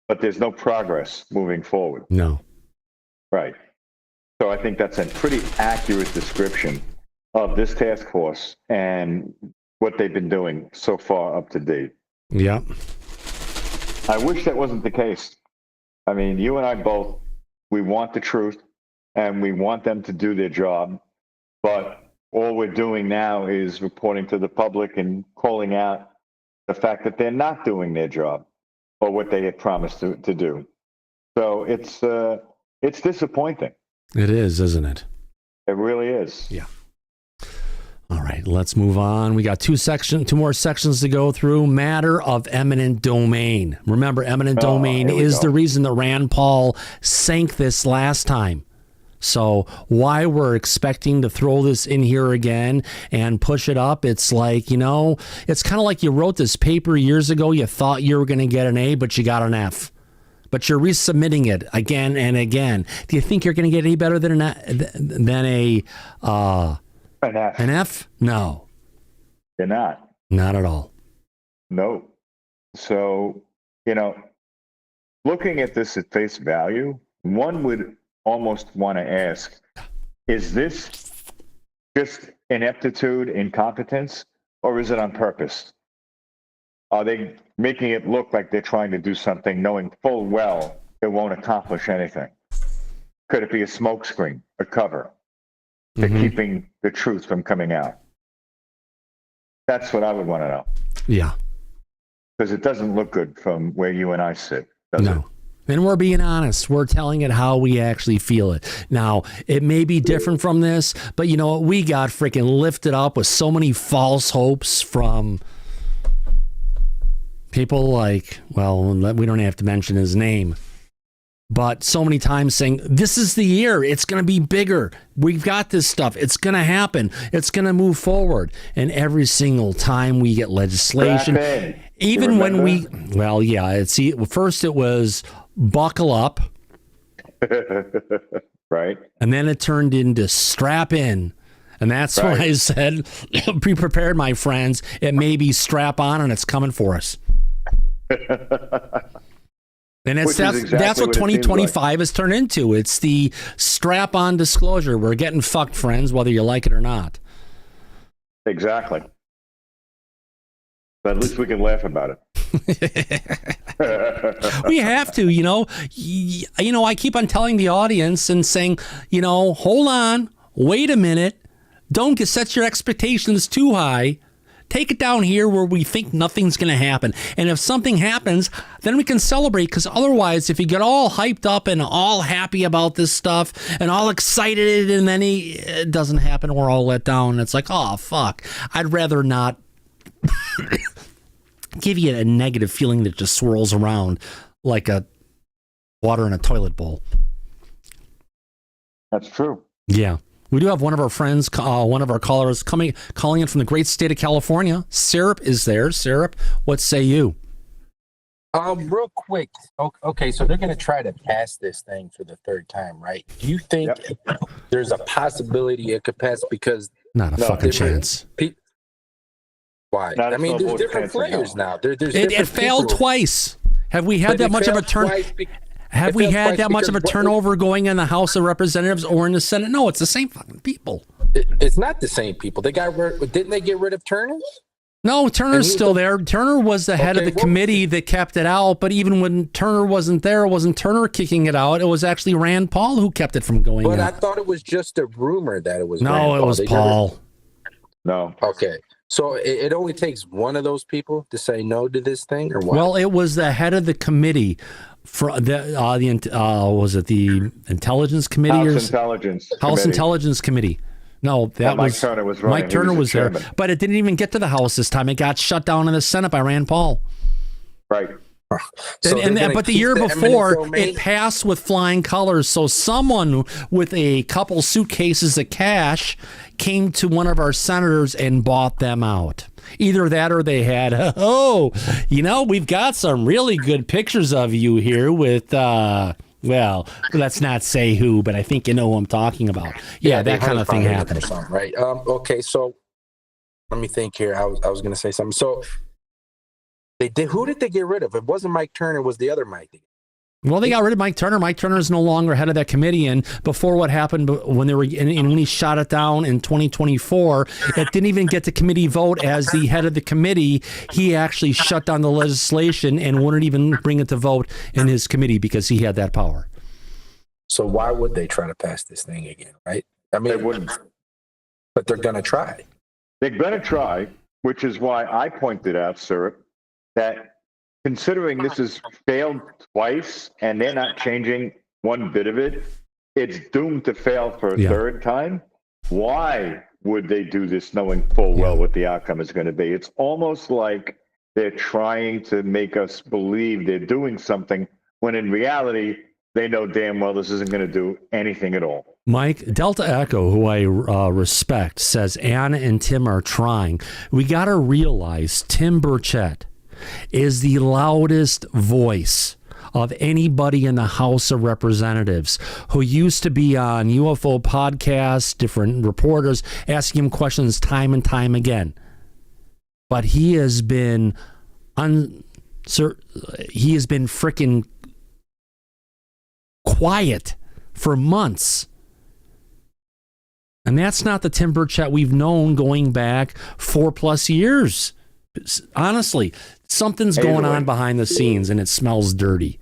but there's no progress moving forward. No. Right. So I think that's a pretty accurate description of this task force and what they've been doing so far up to date. Yeah. I wish that wasn't the case. I mean, you and I both, we want the truth and we want them to do their job, but all we're doing now is reporting to the public and calling out the fact that they're not doing their job or what they had promised to do. So it's disappointing. It is, isn't it? It really is. Yeah. All right, let's move on. We got two more sections to go through. Matter of eminent domain. Remember, eminent domain is the reason that Rand Paul sank this last time. So why we're expecting to throw this in here again and push it up, it's like, it's kind of like you wrote this paper years ago. You thought you were going to get an A, but you got an F. But you're resubmitting it again and again. Do you think you're going to get any better than an F? An F? No. You're not. Not at all. No. So, looking at this at face value, one would almost want to ask, is this just ineptitude, incompetence, or is it on purpose? Are they making it look like they're trying to do something knowing full well it won't accomplish anything? Could it be a smokescreen, a cover? To keeping the truth from coming out? That's what I would want to know. Yeah. Because it doesn't look good from where you and I sit, does it? And we're being honest. We're telling it how we actually feel it. Now, it may be different from this, but you know what? We got freaking lifted up with so many false hopes from people like, well, we don't have to mention his name. But so many times saying, this is the year. It's going to be bigger. We've got this stuff. It's going to happen. It's going to move forward. And every single time we get legislation, even when first it was buckle up. Right. And then it turned into strap in. And that's when I said, be prepared, my friends. It may be strap on and it's coming for us. And that's what 2025 has turned into. It's the strap-on disclosure. We're getting fucked, friends, whether you like it or not. Exactly. But at least we can laugh about it. We have to, I keep on telling the audience and saying, hold on, wait a minute. Don't set your expectations too high. Take it down here where we think nothing's going to happen. And if something happens, then we can celebrate. Because otherwise, if you get all hyped up and all happy about this stuff and all excited and then it doesn't happen, we're all let down. It's like, oh, fuck. I'd rather not give you a negative feeling that just swirls around like a water in a toilet bowl. That's true. Yeah. We do have one of our friends, one of our callers calling in from the great state of California. Syrup is there. Syrup, what say you? Real quick. Okay, so they're going to try to pass this thing for the third time, right? Do you think there's a possibility it could pass? Because not a fucking chance. Why? I mean, there's different players now. It failed twice. Have we had that much of a turn? Have we had that much of a turnover going in the House of Representatives or in the Senate? No, it's the same fucking people. It's not the same people. Didn't they get rid of Turner? No, Turner's still there. Turner was the head of the committee that kept it out. But even when Turner wasn't there, it wasn't Turner kicking it out. It was actually Rand Paul who kept it from going out. But I thought it was just a rumor that it was Rand Paul. It was Paul. No. Okay. So it only takes one of those people to say no to this thing, or what? Well, it was the head of the committee. For was it the Intelligence Committee House Intelligence Committee? No, that was Mike Turner was running. Mike Turner was there, but it didn't even get to the House this time. It got shut down in the Senate by Rand Paul. Right. But the year before, it passed with flying colors. So someone with a couple suitcases of cash came to one of our senators and bought them out. Either that or they had, we've got some really good pictures of you here with, well, let's not say who, but I think you know who I'm talking about. Yeah, that kind of thing happened. Right. Okay, so let me think here. I was going to say something. So who did they get rid of? It wasn't Mike Turner, it was the other Mike. Well, they got rid of Mike Turner. Mike Turner is no longer head of that committee. And before what happened when they were and when he shot it down in 2024, it didn't even get the committee vote as the head of the committee. He actually shut down the legislation and wouldn't even bring it to vote in his committee because he had that power. So why would they try to pass this thing again, right? I mean, they wouldn't. But they're going to try. They're going to try, which is why I pointed out, sir, that considering this has failed twice and they're not changing one bit of it, it's doomed to fail for a third time. Why would they do this knowing full well what the outcome is going to be? It's almost like they're trying to make us believe they're doing something when in reality, they know damn well this isn't going to do anything at all. Mike, Delta Echo, who I respect, says Anna and Tim are trying. We got to realize Tim Burchett is the loudest voice of anybody in the House of Representatives, who used to be on UFO podcasts, different reporters asking him questions time and time again. But he has been freaking quiet for months. And that's not the Tim Burchett we've known going back 4+ years. Honestly, something's going on behind the scenes, and it smells dirty.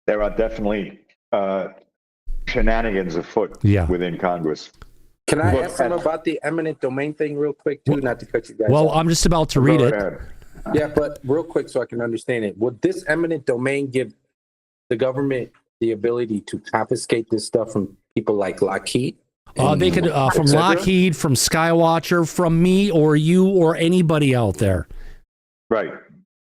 There are definitely shenanigans afoot within Congress. Can I ask them about the eminent domain thing real quick, too? Not to cut you guys off. I'm just about to read it. Yeah, but real quick so I can understand it. Would this eminent domain give the government the ability to confiscate this stuff from people like Lockheed? They could, from Lockheed, from Skywatcher, from me or you or anybody out there. Right.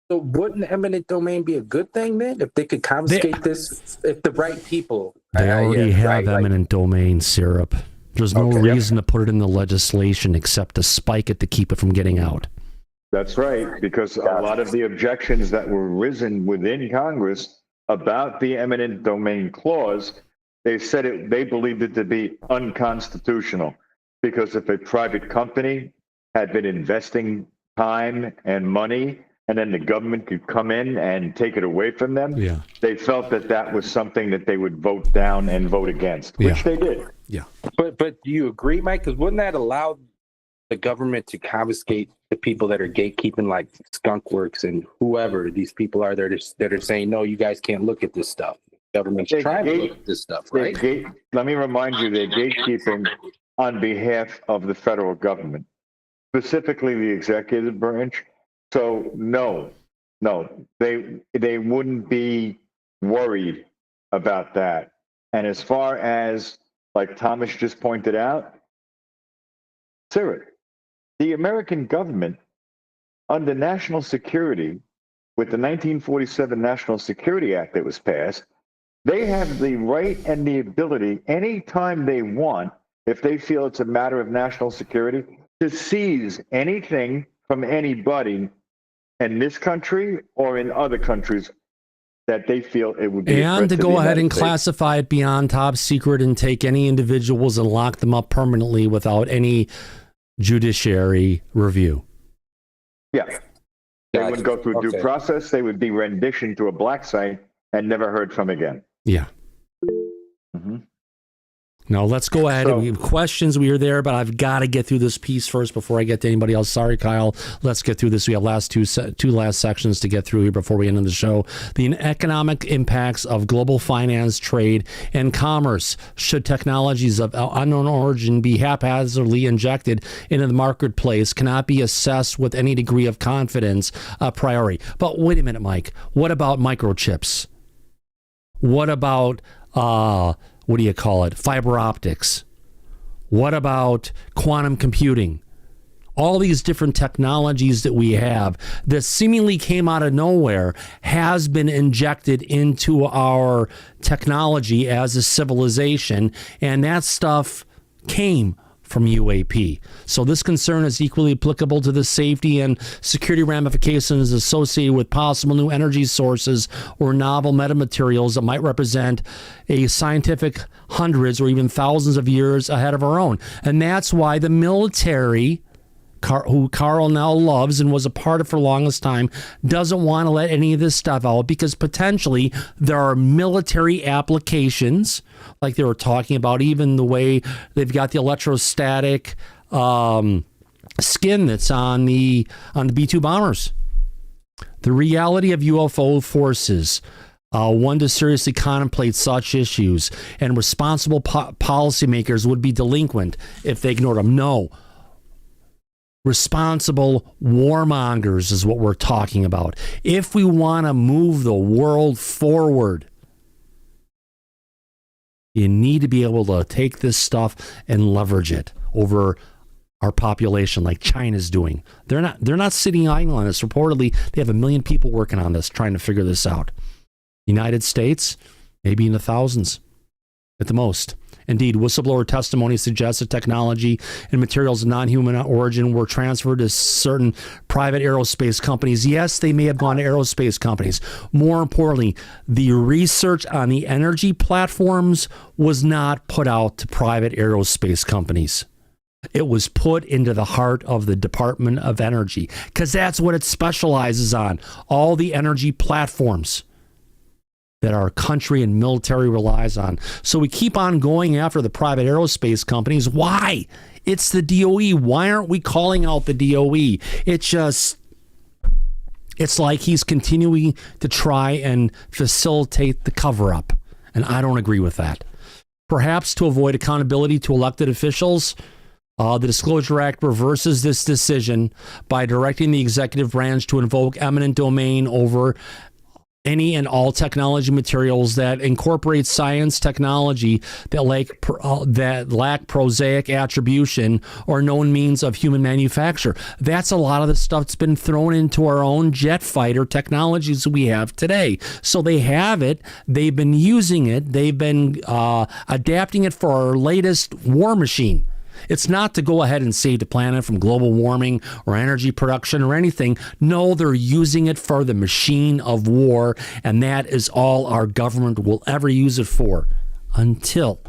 So wouldn't eminent domain be a good thing then? If they could confiscate this, if the right people... They already have eminent domain, Syrup. There's no reason to put it in the legislation except to spike it to keep it from getting out. That's right, because a lot of the objections that were risen within Congress about the eminent domain clause, they said they believed it to be unconstitutional, because if a private company had been investing time and money and then the government could come in and take it away from them, they felt that was something that they would vote down and vote against, which they did. Yeah. But do you agree, Mike? Because wouldn't that allow the government to confiscate the people that are gatekeeping, like Skunk Works and whoever these people are that are saying, no, you guys can't look at this stuff. The government's trying to look at this stuff, right? Let me remind you, they're gatekeeping on behalf of the federal government, specifically the executive branch. So no, they wouldn't be worried about that. And as far as, like Thomas just pointed out, Sarah, the American government, under national security, with the 1947 National Security Act that was passed, they have the right and the ability, anytime they want, if they feel it's a matter of national security, to seize anything from anybody in this country or in other countries that they feel it would be. And to go ahead and classify it beyond top secret and take any individuals and lock them up permanently without any judiciary review. Yeah. They wouldn't go through due process. They would be rendition to a black site and never heard from again. Yeah. Mm-hmm. Now, let's go ahead. We have questions. We are there, but I've got to get through this piece first before I get to anybody else. Sorry, Kyle. Let's get through this. We have two last sections to get through here before we end the show. The economic impacts of global finance, trade, and commerce. Should technologies of unknown origin be haphazardly injected into the marketplace cannot be assessed with any degree of confidence a priori. But wait a minute, Mike. What about microchips? What about... what do you call it? Fiber optics. What about quantum computing? All these different technologies that we have that seemingly came out of nowhere has been injected into our technology as a civilization, and that stuff came from UAP. So this concern is equally applicable to the safety and security ramifications associated with possible new energy sources or novel metamaterials that might represent a scientific hundreds or even thousands of years ahead of our own. And that's why the military, who KARL now loves and was a part of for the longest time, doesn't want to let any of this stuff out, because potentially there are military applications, like they were talking about, even the way they've got the electrostatic skin that's on the B-2 bombers. The reality of UFO forces. One to seriously contemplate such issues, and responsible policymakers would be delinquent if they ignored them. No. Responsible warmongers is what we're talking about. If we want to move the world forward, You need to be able to take this stuff and leverage it over our population like China's doing. They're not sitting idle on this. Reportedly, they have 1 million people working on this, trying to figure this out. United States, maybe in the thousands at the most. Indeed, whistleblower testimony suggests that technology and materials of non-human origin were transferred to certain private aerospace companies. Yes, they may have gone to aerospace companies. More importantly, the research on the energy platforms was not put out to private aerospace companies. It was put into the heart of the Department of Energy because that's what it specializes on, all the energy platforms that our country and military relies on. So we keep on going after the private aerospace companies. Why? It's the DOE. Why aren't we calling out the DOE? It's like he's continuing to try and facilitate the cover-up. And I don't agree with that. Perhaps to avoid accountability to elected officials, the Disclosure Act reverses this decision by directing the executive branch to invoke eminent domain over any and all technology materials that incorporate science technology that lack prosaic attribution or known means of human manufacture. That's a lot of the stuff that's been thrown into our own jet fighter technologies we have today. So they have it. They've been using it. They've been adapting it for our latest war machine. It's not to go ahead and save the planet from global warming or energy production or anything. No, they're using it for the machine of war, and that is all our government will ever use it for until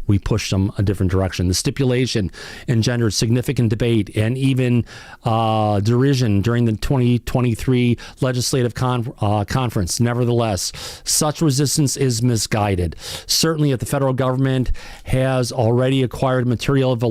we push them a different direction. The stipulation engendered significant debate and even derision during the 2023 legislative conference. Nevertheless, such resistance is misguided. Certainly, if the federal government has already acquired material as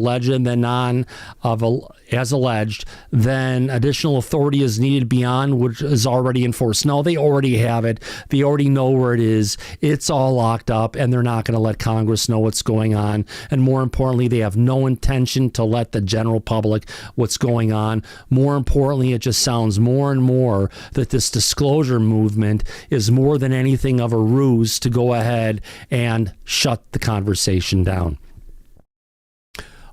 alleged, then additional authority is needed beyond which is already enforced. No, they already have it. They already know where it is. It's all locked up, and they're not going to let Congress know what's going on. And more importantly, they have no intention to let the general public what's going on. More importantly, it just sounds more and more that this disclosure movement is more than anything of a ruse to go ahead and shut the conversation down.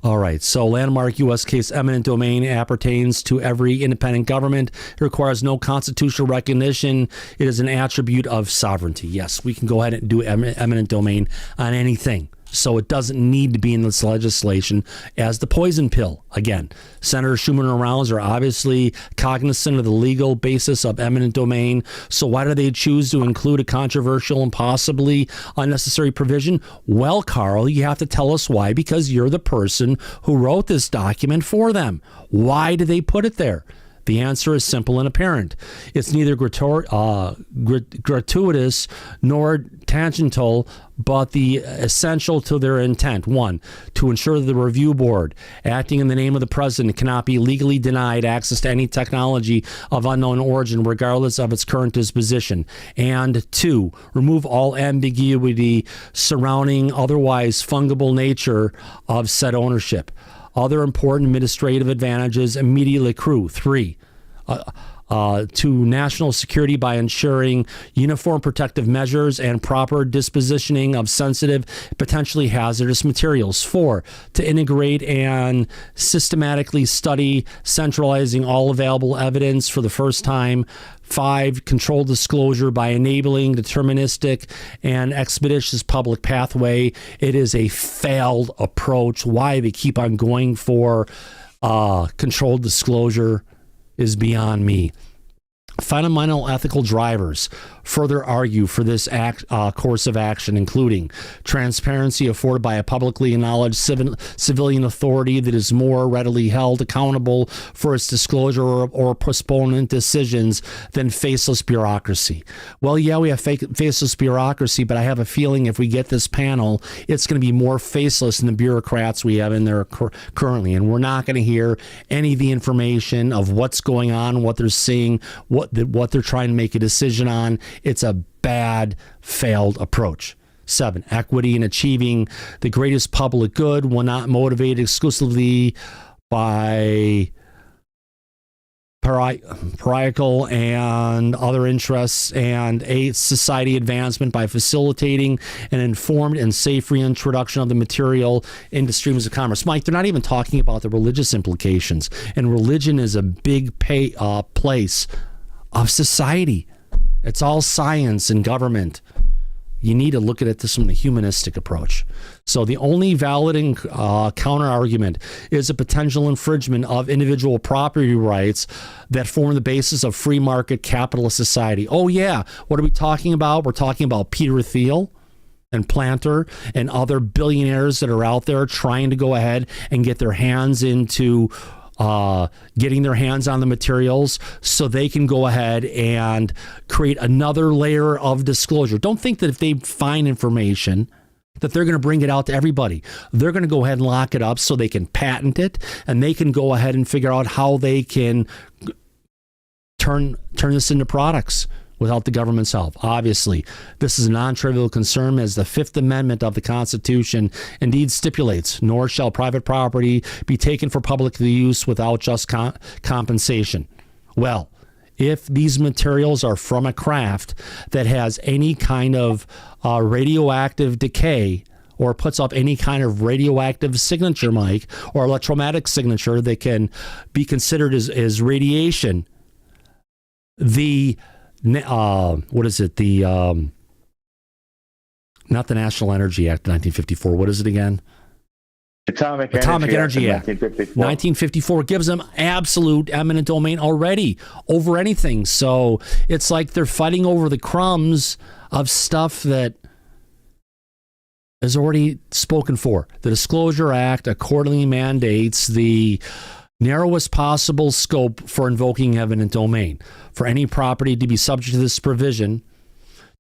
All right, so landmark U.S. case eminent domain appertains to every independent government. It requires no constitutional recognition. It is an attribute of sovereignty. Yes, we can go ahead and do eminent domain on anything. So it doesn't need to be in this legislation as the poison pill. Again, Senator Schumer and Rounds are obviously cognizant of the legal basis of eminent domain. So why do they choose to include a controversial and possibly unnecessary provision? Well, KARL, you have to tell us why, because you're the person who wrote this document for them. Why do they put it there? The answer is simple and apparent. It's neither gratuitous nor tangential, but the essential to their intent. One, to ensure that the review board, acting in the name of the president, cannot be legally denied access to any technology of unknown origin, regardless of its current disposition. And two, remove all ambiguity surrounding otherwise fungible nature of said ownership. Other important administrative advantages immediately accrue. Three, to national security by ensuring uniform protective measures and proper dispositioning of sensitive, potentially hazardous materials. 4, to integrate and systematically study, centralizing all available evidence for the first time. 5, controlled disclosure by enabling deterministic and expeditious public pathway. It is a failed approach. Why they keep on going for controlled disclosure is beyond me. Fundamental ethical drivers further argue for this course of action, including transparency afforded by a publicly acknowledged civilian authority that is more readily held accountable for its disclosure or postponement decisions than faceless bureaucracy. Well, yeah, we have faceless bureaucracy, but I have a feeling if we get this panel, it's going to be more faceless than the bureaucrats we have in there currently, and we're not going to hear any of the information of what's going on, what they're seeing, what they're trying to make a decision on. It's a bad, failed approach. 7, equity in achieving the greatest public good will not motivate exclusively by parochial and other interests, and aid society advancement by facilitating an informed and safe reintroduction of the material into streams of commerce. Mike, they're not even talking about the religious implications, and religion is a big place of society. It's all science and government. You need to look at it from the humanistic approach. So the only valid counter argument is a potential infringement of individual property rights that form the basis of free market capitalist society. Oh yeah, what are we talking about? We're talking about Peter Thiel and Planter and other billionaires that are out there trying to go ahead and get their hands into getting their hands on the materials so they can go ahead and create another layer of disclosure. Don't think that if they find information that they're going to bring it out to everybody. They're going to go ahead and lock it up so they can patent it, and they can go ahead and figure out how they can turn this into products without the government's help. Obviously, this is a non-trivial concern, as the Fifth Amendment of the Constitution indeed stipulates, nor shall private property be taken for public use without just compensation. Well, if these materials are from a craft that has any kind of radioactive decay or puts up any kind of radioactive signature, Mike, or electromagnetic signature that can be considered as radiation, what is it? Not the National Energy Act of 1954. What is it again? Atomic Energy Act 1954 gives them absolute eminent domain already over anything. So it's like they're fighting over the crumbs of stuff that is already spoken for. The Disclosure Act accordingly mandates the narrowest possible scope for invoking eminent domain. For any property to be subject to this provision,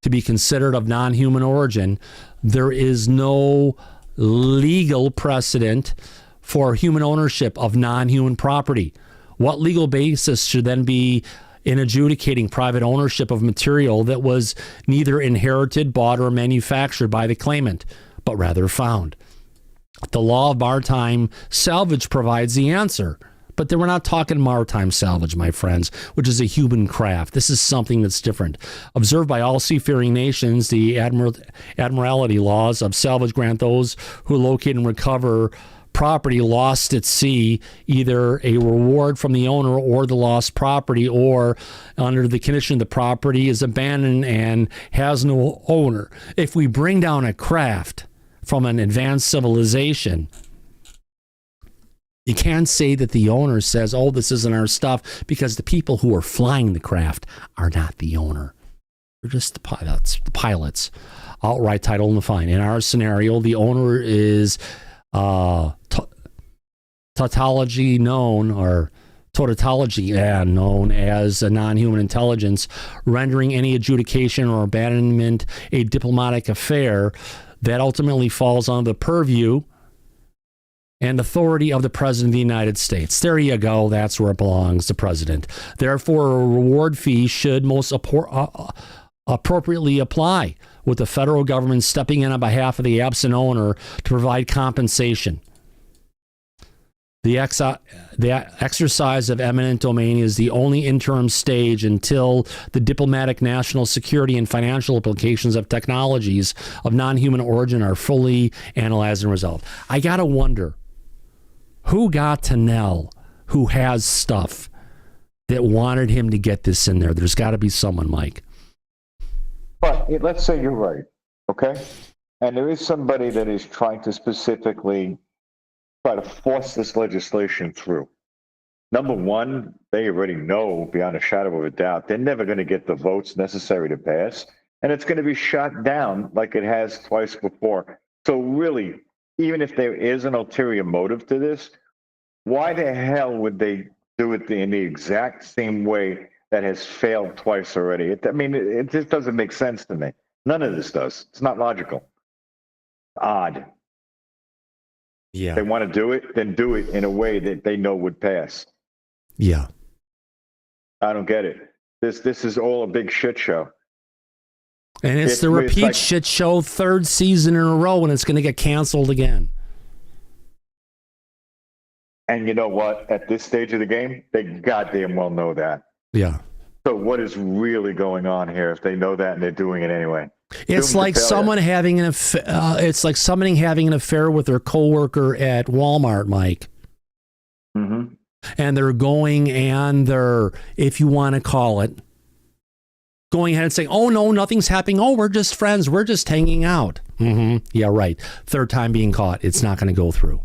to be considered of non-human origin, there is no legal precedent for human ownership of non-human property. What legal basis should then be in adjudicating private ownership of material that was neither inherited, bought, or manufactured by the claimant, but rather found? The law of maritime salvage provides the answer. But then we're not talking maritime salvage, my friends, which is a human craft. This is something that's different. Observed by all seafaring nations, the admiralty laws of salvage grant those who locate and recover property lost at sea either a reward from the owner or the lost property, or under the condition the property is abandoned and has no owner. If we bring down a craft from an advanced civilization, you can't say that the owner says, oh, this isn't our stuff, because the people who are flying the craft are not the owner. They're just the pilots. Outright title and the fine. In our scenario, the owner is tautology known as a non-human intelligence, rendering any adjudication or abandonment a diplomatic affair that ultimately falls under the purview and authority of the President of the United States. There you go. That's where it belongs, the President. Therefore, a reward fee should most appropriately apply, with the federal government stepping in on behalf of the absent owner to provide compensation. The exercise of eminent domain is the only interim stage until the diplomatic, national security, and financial implications of technologies of non-human origin are fully analyzed and resolved. I got to wonder, who got to KNELL who has stuff that wanted him to get this in there? There's got to be someone, Mike. But let's say you're right, okay? And there is somebody that is trying to specifically try to force this legislation through. Number one, they already know beyond a shadow of a doubt they're never going to get the votes necessary to pass, and it's going to be shot down like it has twice before. So really, even if there is an ulterior motive to this, why the hell would they do it in the exact same way that has failed twice already? It just doesn't make sense to me. None of this does. It's not logical. Odd. Yeah. If they want to do it, then do it in a way that they know would pass. Yeah. I don't get it. This is all a big shit show. And it's the repeat shit show, third season in a row, and it's going to get canceled again. And you know what? At this stage of the game, they goddamn well know that. Yeah. So what is really going on here if they know that and they're doing it anyway? It's like someone having it's like somebody having an affair with their coworker at Walmart, Mike. Mm-hmm. And they're going and they're, if you want to call it, going ahead and saying, oh, no, nothing's happening. Oh, we're just friends. We're just hanging out. Mm-hmm. Yeah, right. Third time being caught. It's not going to go through.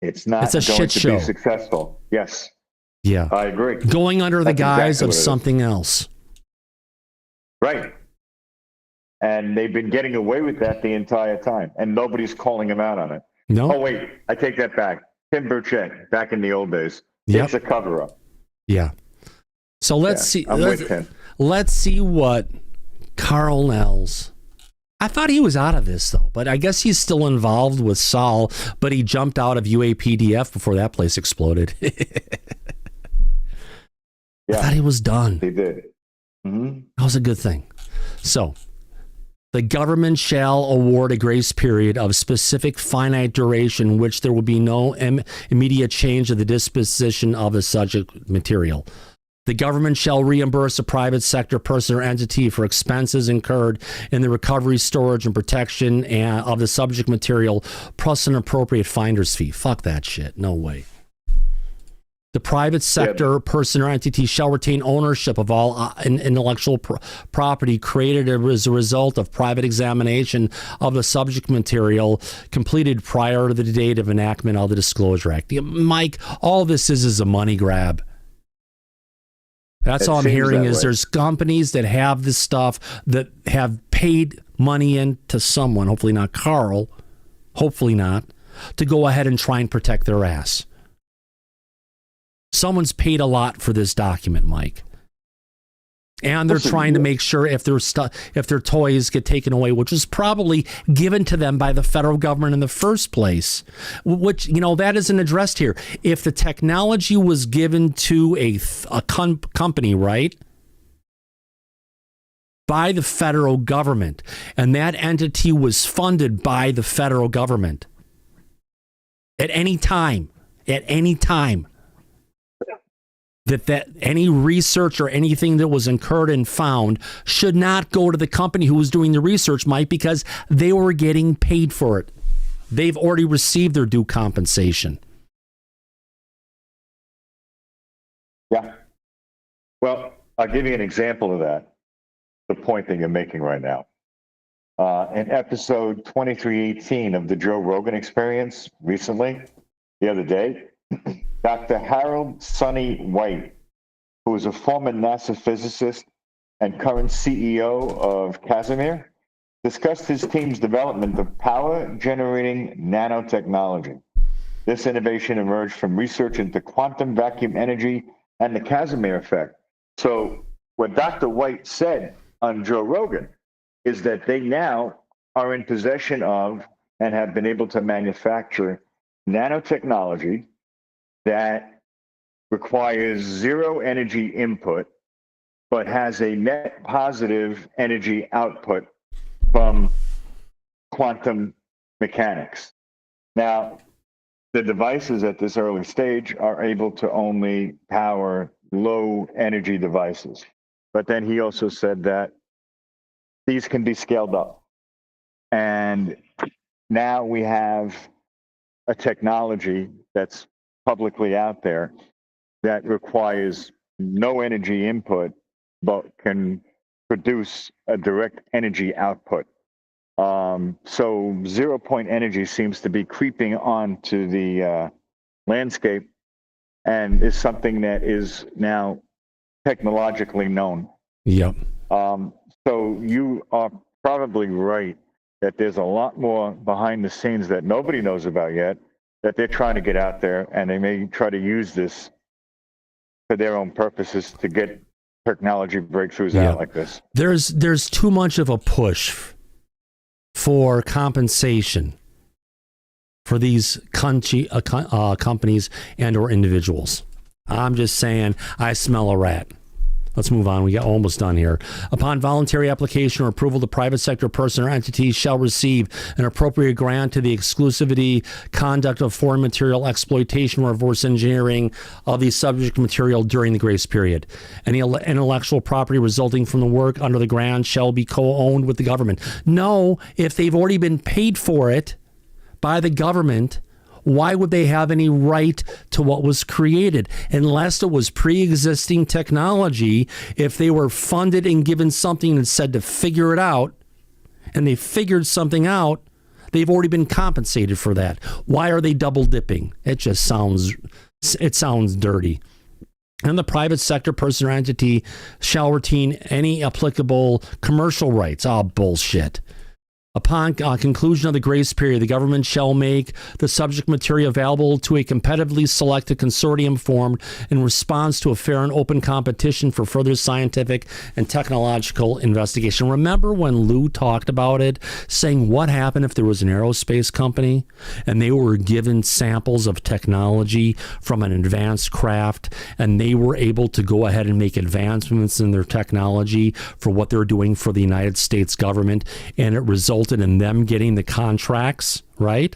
It's not it's a going shit to show. Be successful. Yes. Yeah. I agree. Going under the guise exactly of something else. Right. And they've been getting away with that the entire time. And nobody's calling them out on it. No. Oh, wait. I take that back. Tim Burchett, back in the old days. Yep. It's a cover-up. Yeah. So let's see. I'm with him. Let's see what KARL Nels. I thought he was out of this, though, but I guess he's still involved with Sol, but he jumped out of UAPDF before that place exploded. Yeah. I thought he was done. He did. Mm-hmm. That was a good thing. So, the government shall award a grace period of specific finite duration in which there will be no immediate change of the disposition of the subject material. The government shall reimburse a private sector person or entity for expenses incurred in the recovery, storage, and protection of the subject material, plus an appropriate finder's fee. Fuck that shit. No way. The private sector person or entity shall retain ownership of all intellectual property created as a result of private examination of the subject material completed prior to the date of enactment of the Disclosure Act. Mike, all this is a money grab. That's all I'm hearing is there's companies that have this stuff that have paid money into someone, hopefully not KARL, hopefully not, to go ahead and try and protect their ass. Someone's paid a lot for this document, Mike. And they're trying to make sure if their toys get taken away, which was probably given to them by the federal government in the first place, which, that isn't addressed here. If the technology was given to a company, right, by the federal government, and that entity was funded by the federal government at any time, that any research or anything that was incurred and found should not go to the company who was doing the research, Mike, because they were getting paid for it. They've already received their due compensation. Yeah. Well, I'll give you an example of that, the point that you're making right now. In episode 2318 of the Joe Rogan Experience recently, the other day, Dr. Harold Sonny White, who is a former NASA physicist and current CEO of Casimir, discussed his team's development of power-generating nanotechnology. This innovation emerged from research into quantum vacuum energy and the Casimir effect. So what Dr. White said on Joe Rogan is that they now are in possession of and have been able to manufacture nanotechnology that requires zero energy input, but has a net positive energy output from quantum mechanics. Now, the devices at this early stage are able to only power low energy devices. But then he also said that these can be scaled up. And now we have a technology that's publicly out there that requires no energy input, but can produce a direct energy output. So 0 point energy seems to be creeping onto the landscape and is something that is now technologically known. Yep. So you are probably right that there's a lot more behind the scenes that nobody knows about yet, that they're trying to get out there, and they may try to use this for their own purposes to get technology breakthroughs out like this. There's too much of a push for compensation for these companies and or individuals. I'm just saying, I smell a rat. Let's move on. We got almost done here. Upon voluntary application or approval, the private sector person or entity shall receive an appropriate grant to the exclusivity conduct of foreign material exploitation or reverse engineering of the subject material during the grace period. Any intellectual property resulting from the work under the grant shall be co-owned with the government. No, if they've already been paid for it by the government, why would they have any right to what was created unless it was pre-existing technology? If they were funded and given something and said to figure it out, and they figured something out, they've already been compensated for that. Why are they double dipping? It sounds dirty. And the private sector person or entity shall retain any applicable commercial rights. Oh, bullshit. Upon conclusion of the grace period, the government shall make the subject material available to a competitively selected consortium formed in response to a fair and open competition for further scientific and technological investigation. Remember when Lou talked about it, saying what happened if there was an aerospace company and they were given samples of technology from an advanced craft and they were able to go ahead and make advancements in their technology for what they're doing for the United States government, and it resulted in them getting the contracts, right?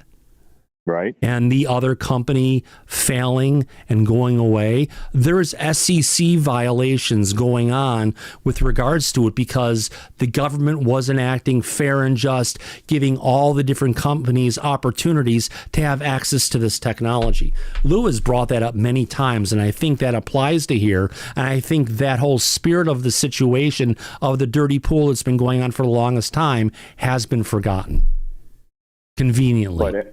Right. And the other company failing and going away. There's SEC violations going on with regards to it because the government wasn't acting fair and just, giving all the different companies opportunities to have access to this technology. Lou has brought that up many times, and I think that applies to here. And I think that whole spirit of the situation of the dirty pool that's been going on for the longest time has been forgotten. Conveniently.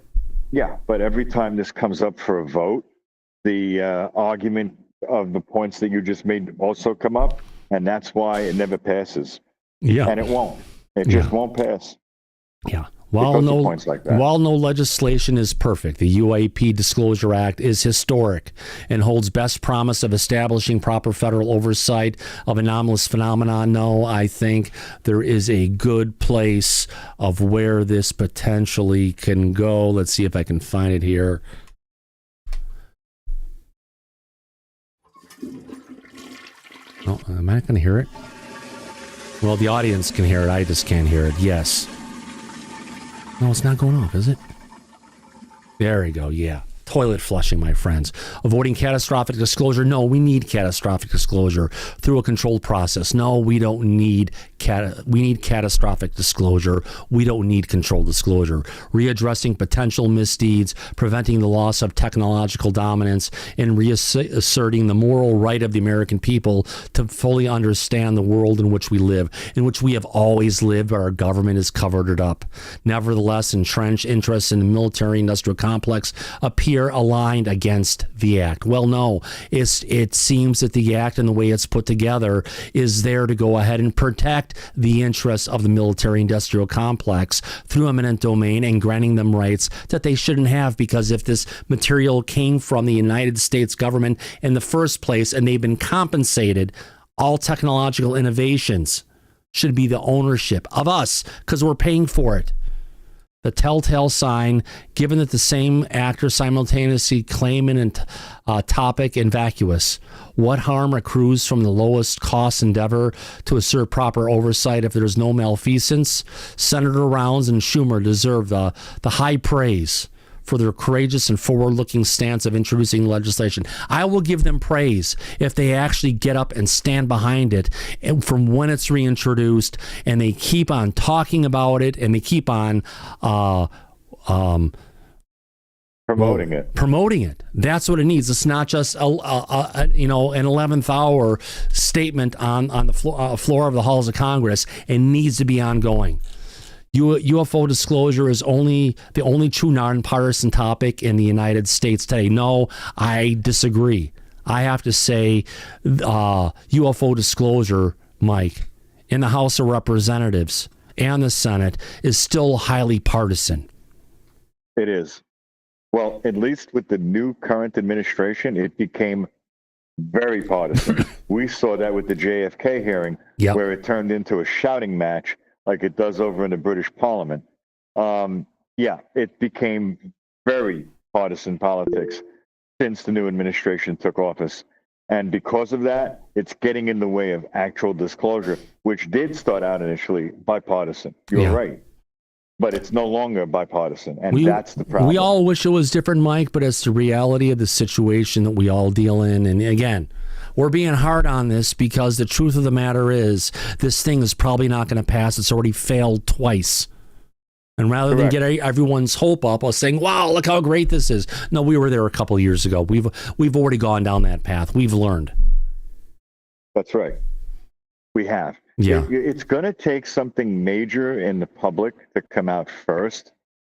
But every time this comes up for a vote, the argument of the points that you just made also come up, and that's why it never passes. Yeah. And it won't. It just won't pass. Yeah. While no legislation is perfect, the UAP Disclosure Act is historic and holds best promise of establishing proper federal oversight of anomalous phenomena. No, I think there is a good place of where this potentially can go. Let's see if I can find it here. Oh, am I not going to hear it? Well, the audience can hear it. I just can't hear it. Yes. No, it's not going off, is it? There we go, yeah. Toilet flushing, my friends. Avoiding catastrophic disclosure. No, we need catastrophic disclosure through a controlled process. No, we don't need we need catastrophic disclosure. We don't need controlled disclosure. Readdressing potential misdeeds, preventing the loss of technological dominance, and reasserting the moral right of the American people to fully understand the world in which we live, in which we have always lived, but our government has covered it up. Nevertheless, entrenched interests in the military-industrial complex appear aligned against the act. Well, no, it seems that the act and the way it's put together is there to go ahead and protect the interests of the military-industrial complex through eminent domain and granting them rights that they shouldn't have, because if this material came from the United States government in the first place and they've been compensated, all technological innovations should be the ownership of us because we're paying for it. The telltale sign, given that the same actor simultaneously claimant and topic and vacuous. What harm accrues from the lowest cost endeavor to assert proper oversight if there's no malfeasance? Senator Rounds and Schumer deserve the high praise for their courageous and forward-looking stance of introducing legislation. I will give them praise if they actually get up and stand behind it, and from when it's reintroduced, and they keep on talking about it, and they keep on promoting it. Promoting it. That's what it needs. It's not just an 11th hour statement on the floor of the halls of Congress. It needs to be ongoing. UFO disclosure is the only true nonpartisan topic in the United States today. No, I disagree. I have to say UFO disclosure, Mike, in the House of Representatives and the Senate is still highly partisan. It is. Well, at least with the new current administration, it became very partisan. We saw that with the JFK hearing, where it turned into a shouting match like it does over in the British Parliament. It became very partisan politics since the new administration took office. And because of that, it's getting in the way of actual disclosure, which did start out initially bipartisan. You're right. But it's no longer bipartisan, and that's the problem. We all wish it was different, Mike, but it's the reality of the situation that we all deal in. And again, we're being hard on this because the truth of the matter is this thing is probably not going to pass. It's already failed twice. And rather than get everyone's hope up of saying, wow, look how great this is. No, we were there a couple of years ago. We've already gone down that path. We've learned. That's right. We have. Yeah. It's going to take something major in the public to come out first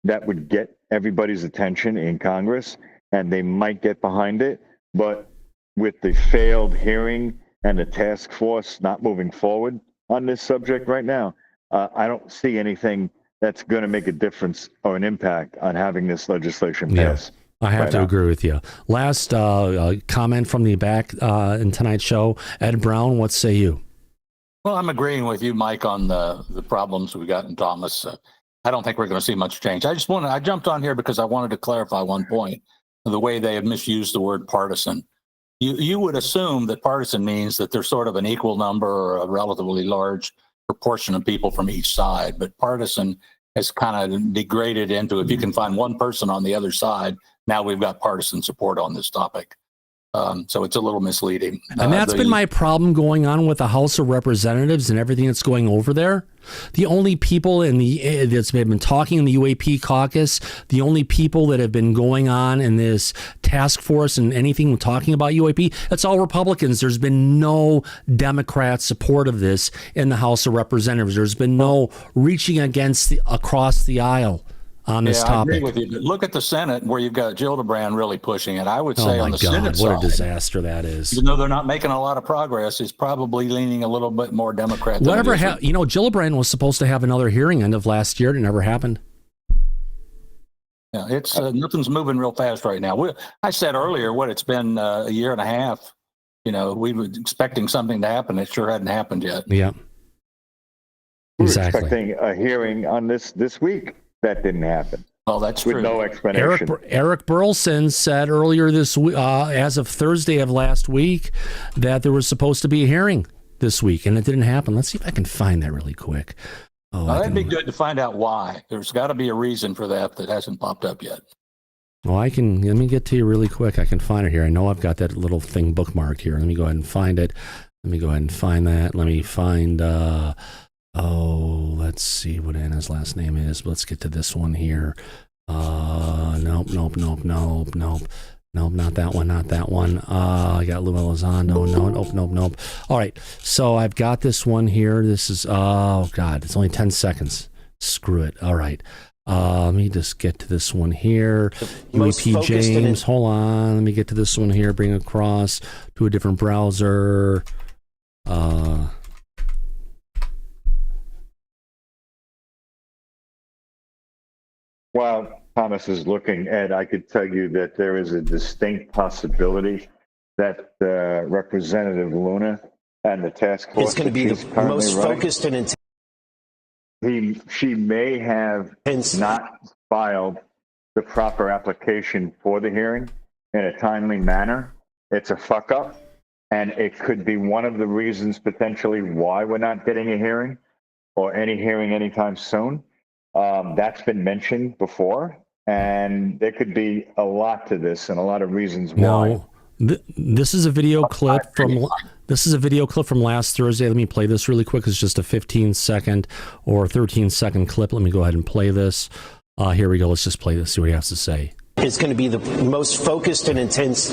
that would get everybody's attention in Congress, and they might get behind it. But with the failed hearing and the task force not moving forward on this subject right now, I don't see anything that's going to make a difference or an impact on having this legislation pass. I have to agree with you. Last comment from the back in tonight's show. Ed Brown, what say you? Well, I'm agreeing with you, Mike, on the problems we got in Thomas. I don't think we're going to see much change. I jumped on here because I wanted to clarify one point, the way they have misused the word partisan. You would assume that partisan means that there's sort of an equal number or a relatively large proportion of people from each side, but partisan has kind of degraded into, if you can find one person on the other side, now we've got partisan support on this topic. So it's a little misleading. And that's been my problem going on with the House of Representatives and everything that's going over there. The only people that's been talking in the UAP caucus, the only people that have been going on in this task force and anything talking about UAP, it's all Republicans. There's been no Democrat support of this in the House of Representatives. There's been no reaching across the aisle on this topic. I agree with you. But look at the Senate where you've got Gillibrand really pushing it. I would say on the Senate side, what a disaster that is. Even though they're not making a lot of progress, it's probably leaning a little bit more Democrat. Gillibrand was supposed to have another hearing end of last year. It never happened. Yeah, it's nothing's moving real fast right now. I said earlier, it's been a year and a half. We were expecting something to happen. It sure hadn't happened yet. Yeah. We were expecting a hearing on this week. That didn't happen. Oh, that's true. With no explanation. Eric Burleson said earlier this week, as of Thursday of last week, that there was supposed to be a hearing this week, and it didn't happen. Let's see if I can find that really quick. That'd be good to find out why. There's got to be a reason for that hasn't popped up yet. Well, let me get to you really quick. I can find it here. I know I've got that little thing bookmarked here. Let me go ahead and find it. Let me go ahead and find that. Let me find... let's see what Anna's last name is. Let's get to this one here. Nope, not that one. I got Lou Elizondo. Nope. All right, so I've got this one here. This is, it's only 10 seconds. Screw it. All right. Let me just get to this one here. UAP James, hold on. Let me get to this one here. Bring it across to a different browser. While Thomas is looking, Ed, I could tell you that there is a distinct possibility that Representative Luna and the task force is going to be the most focused and intense. She may have not filed the proper application for the hearing in a timely manner. It's a fuck up, and it could be one of the reasons potentially why we're not getting a hearing or any hearing anytime soon. That's been mentioned before, and there could be a lot to this and a lot of reasons why. This is a video clip from last Thursday. Let me play this really quick. It's just a 15-second or 13-second clip. Let me go ahead and play this. Here we go. Let's just play this. See what he has to say. It's going to be the most focused and intense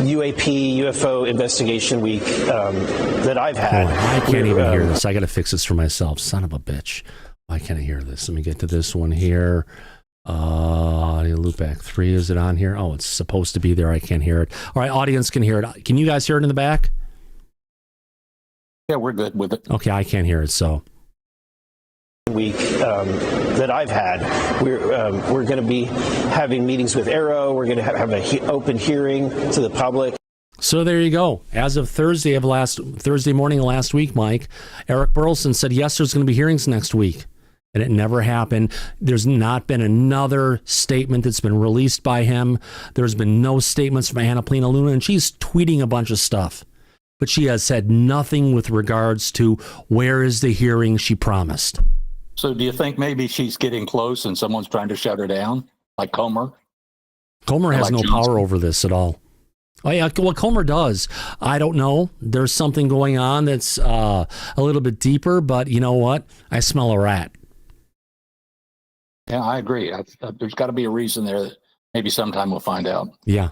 UFO investigation week that I've had. I can't even hear this. I got to fix this for myself. Son of a bitch. Why can't I hear this? Let me get to this one here. Loopback 3, is it on here? Oh, it's supposed to be there. I can't hear it. All right, audience can hear it. Can you guys hear it in the back? Yeah, we're good with it. Okay, I can't hear it, so. Week that I've had, we're going to be having meetings with Arrow. We're going to have an open hearing to the public. So there you go. As of Thursday morning of last week, Mike, Eric Burleson said, yes, there's going to be hearings next week. And it never happened. There's not been another statement that's been released by him. There's been no statements from Anna Polina Luna, and she's tweeting a bunch of stuff. But she has said nothing with regards to where is the hearing she promised. So do you think maybe she's getting close and someone's trying to shut her down, like Comer? Comer has like no Johnson? power over this at all. Oh, yeah, well, Comer does. I don't know. There's something going on that's a little bit deeper, but you know what? I smell a rat. Yeah, I agree. There's got to be a reason there that maybe sometime we'll find out. Yeah,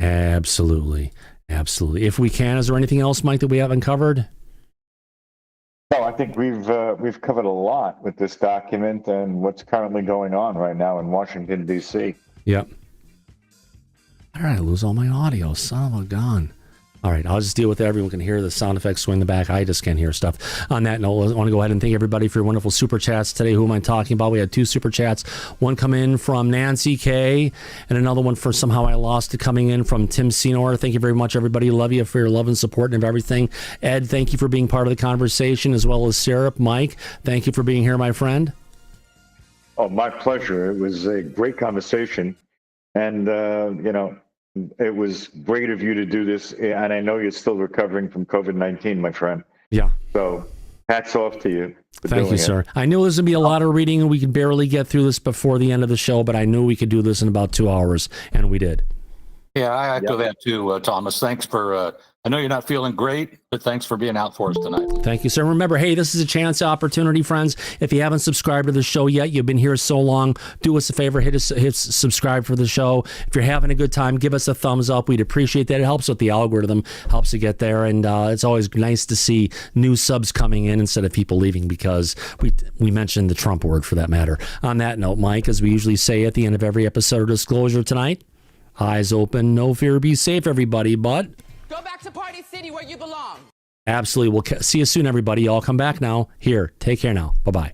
absolutely. Absolutely. If we can, is there anything else, Mike, that we haven't covered? No, I think we've covered a lot with this document and what's currently going on right now in Washington, D.C. Yep. Why did I lose all my audio? Son of a gun. All right, I'll just deal with it. Everyone can hear the sound effects swing in the back. I just can't hear stuff. On that note, I want to go ahead and thank everybody for your wonderful super chats today. Who am I talking about? We had 2 super chats. One come in from Nancy K, and another one for somehow I lost it coming in from Tim Senor. Thank you very much, everybody. Love you for your love and support and everything. Ed, thank you for being part of the conversation, as well as Sarah. Mike, thank you for being here, my friend. Oh, my pleasure. It was a great conversation. And, it was great of you to do this. And I know you're still recovering from COVID-19, my friend. Yeah. So hats off to you. Thank you, sir. I knew there was going to be a lot of reading and we could barely get through this before the end of the show, but I knew we could do this in about 2 hours, and we did. Yeah, I echo that too, Thomas. Thanks for, I know you're not feeling great, but thanks for being out for us tonight. Thank you, sir. Remember, hey, this is a chance opportunity, friends. If you haven't subscribed to the show yet, you've been here so long, do us a favor, hit subscribe for the show. If you're having a good time, give us a thumbs up. We'd appreciate that. It helps with the algorithm, helps to get there, and it's always nice to see new subs coming in instead of people leaving, because we mentioned the Trump word for that matter. On that note, Mike, as we usually say at the end of every episode of Disclosure tonight, eyes open, no fear, be safe, everybody, but go back to Party City where you belong. Absolutely. We'll see you soon, everybody. Y'all come back now. Here, take care now. Bye-bye.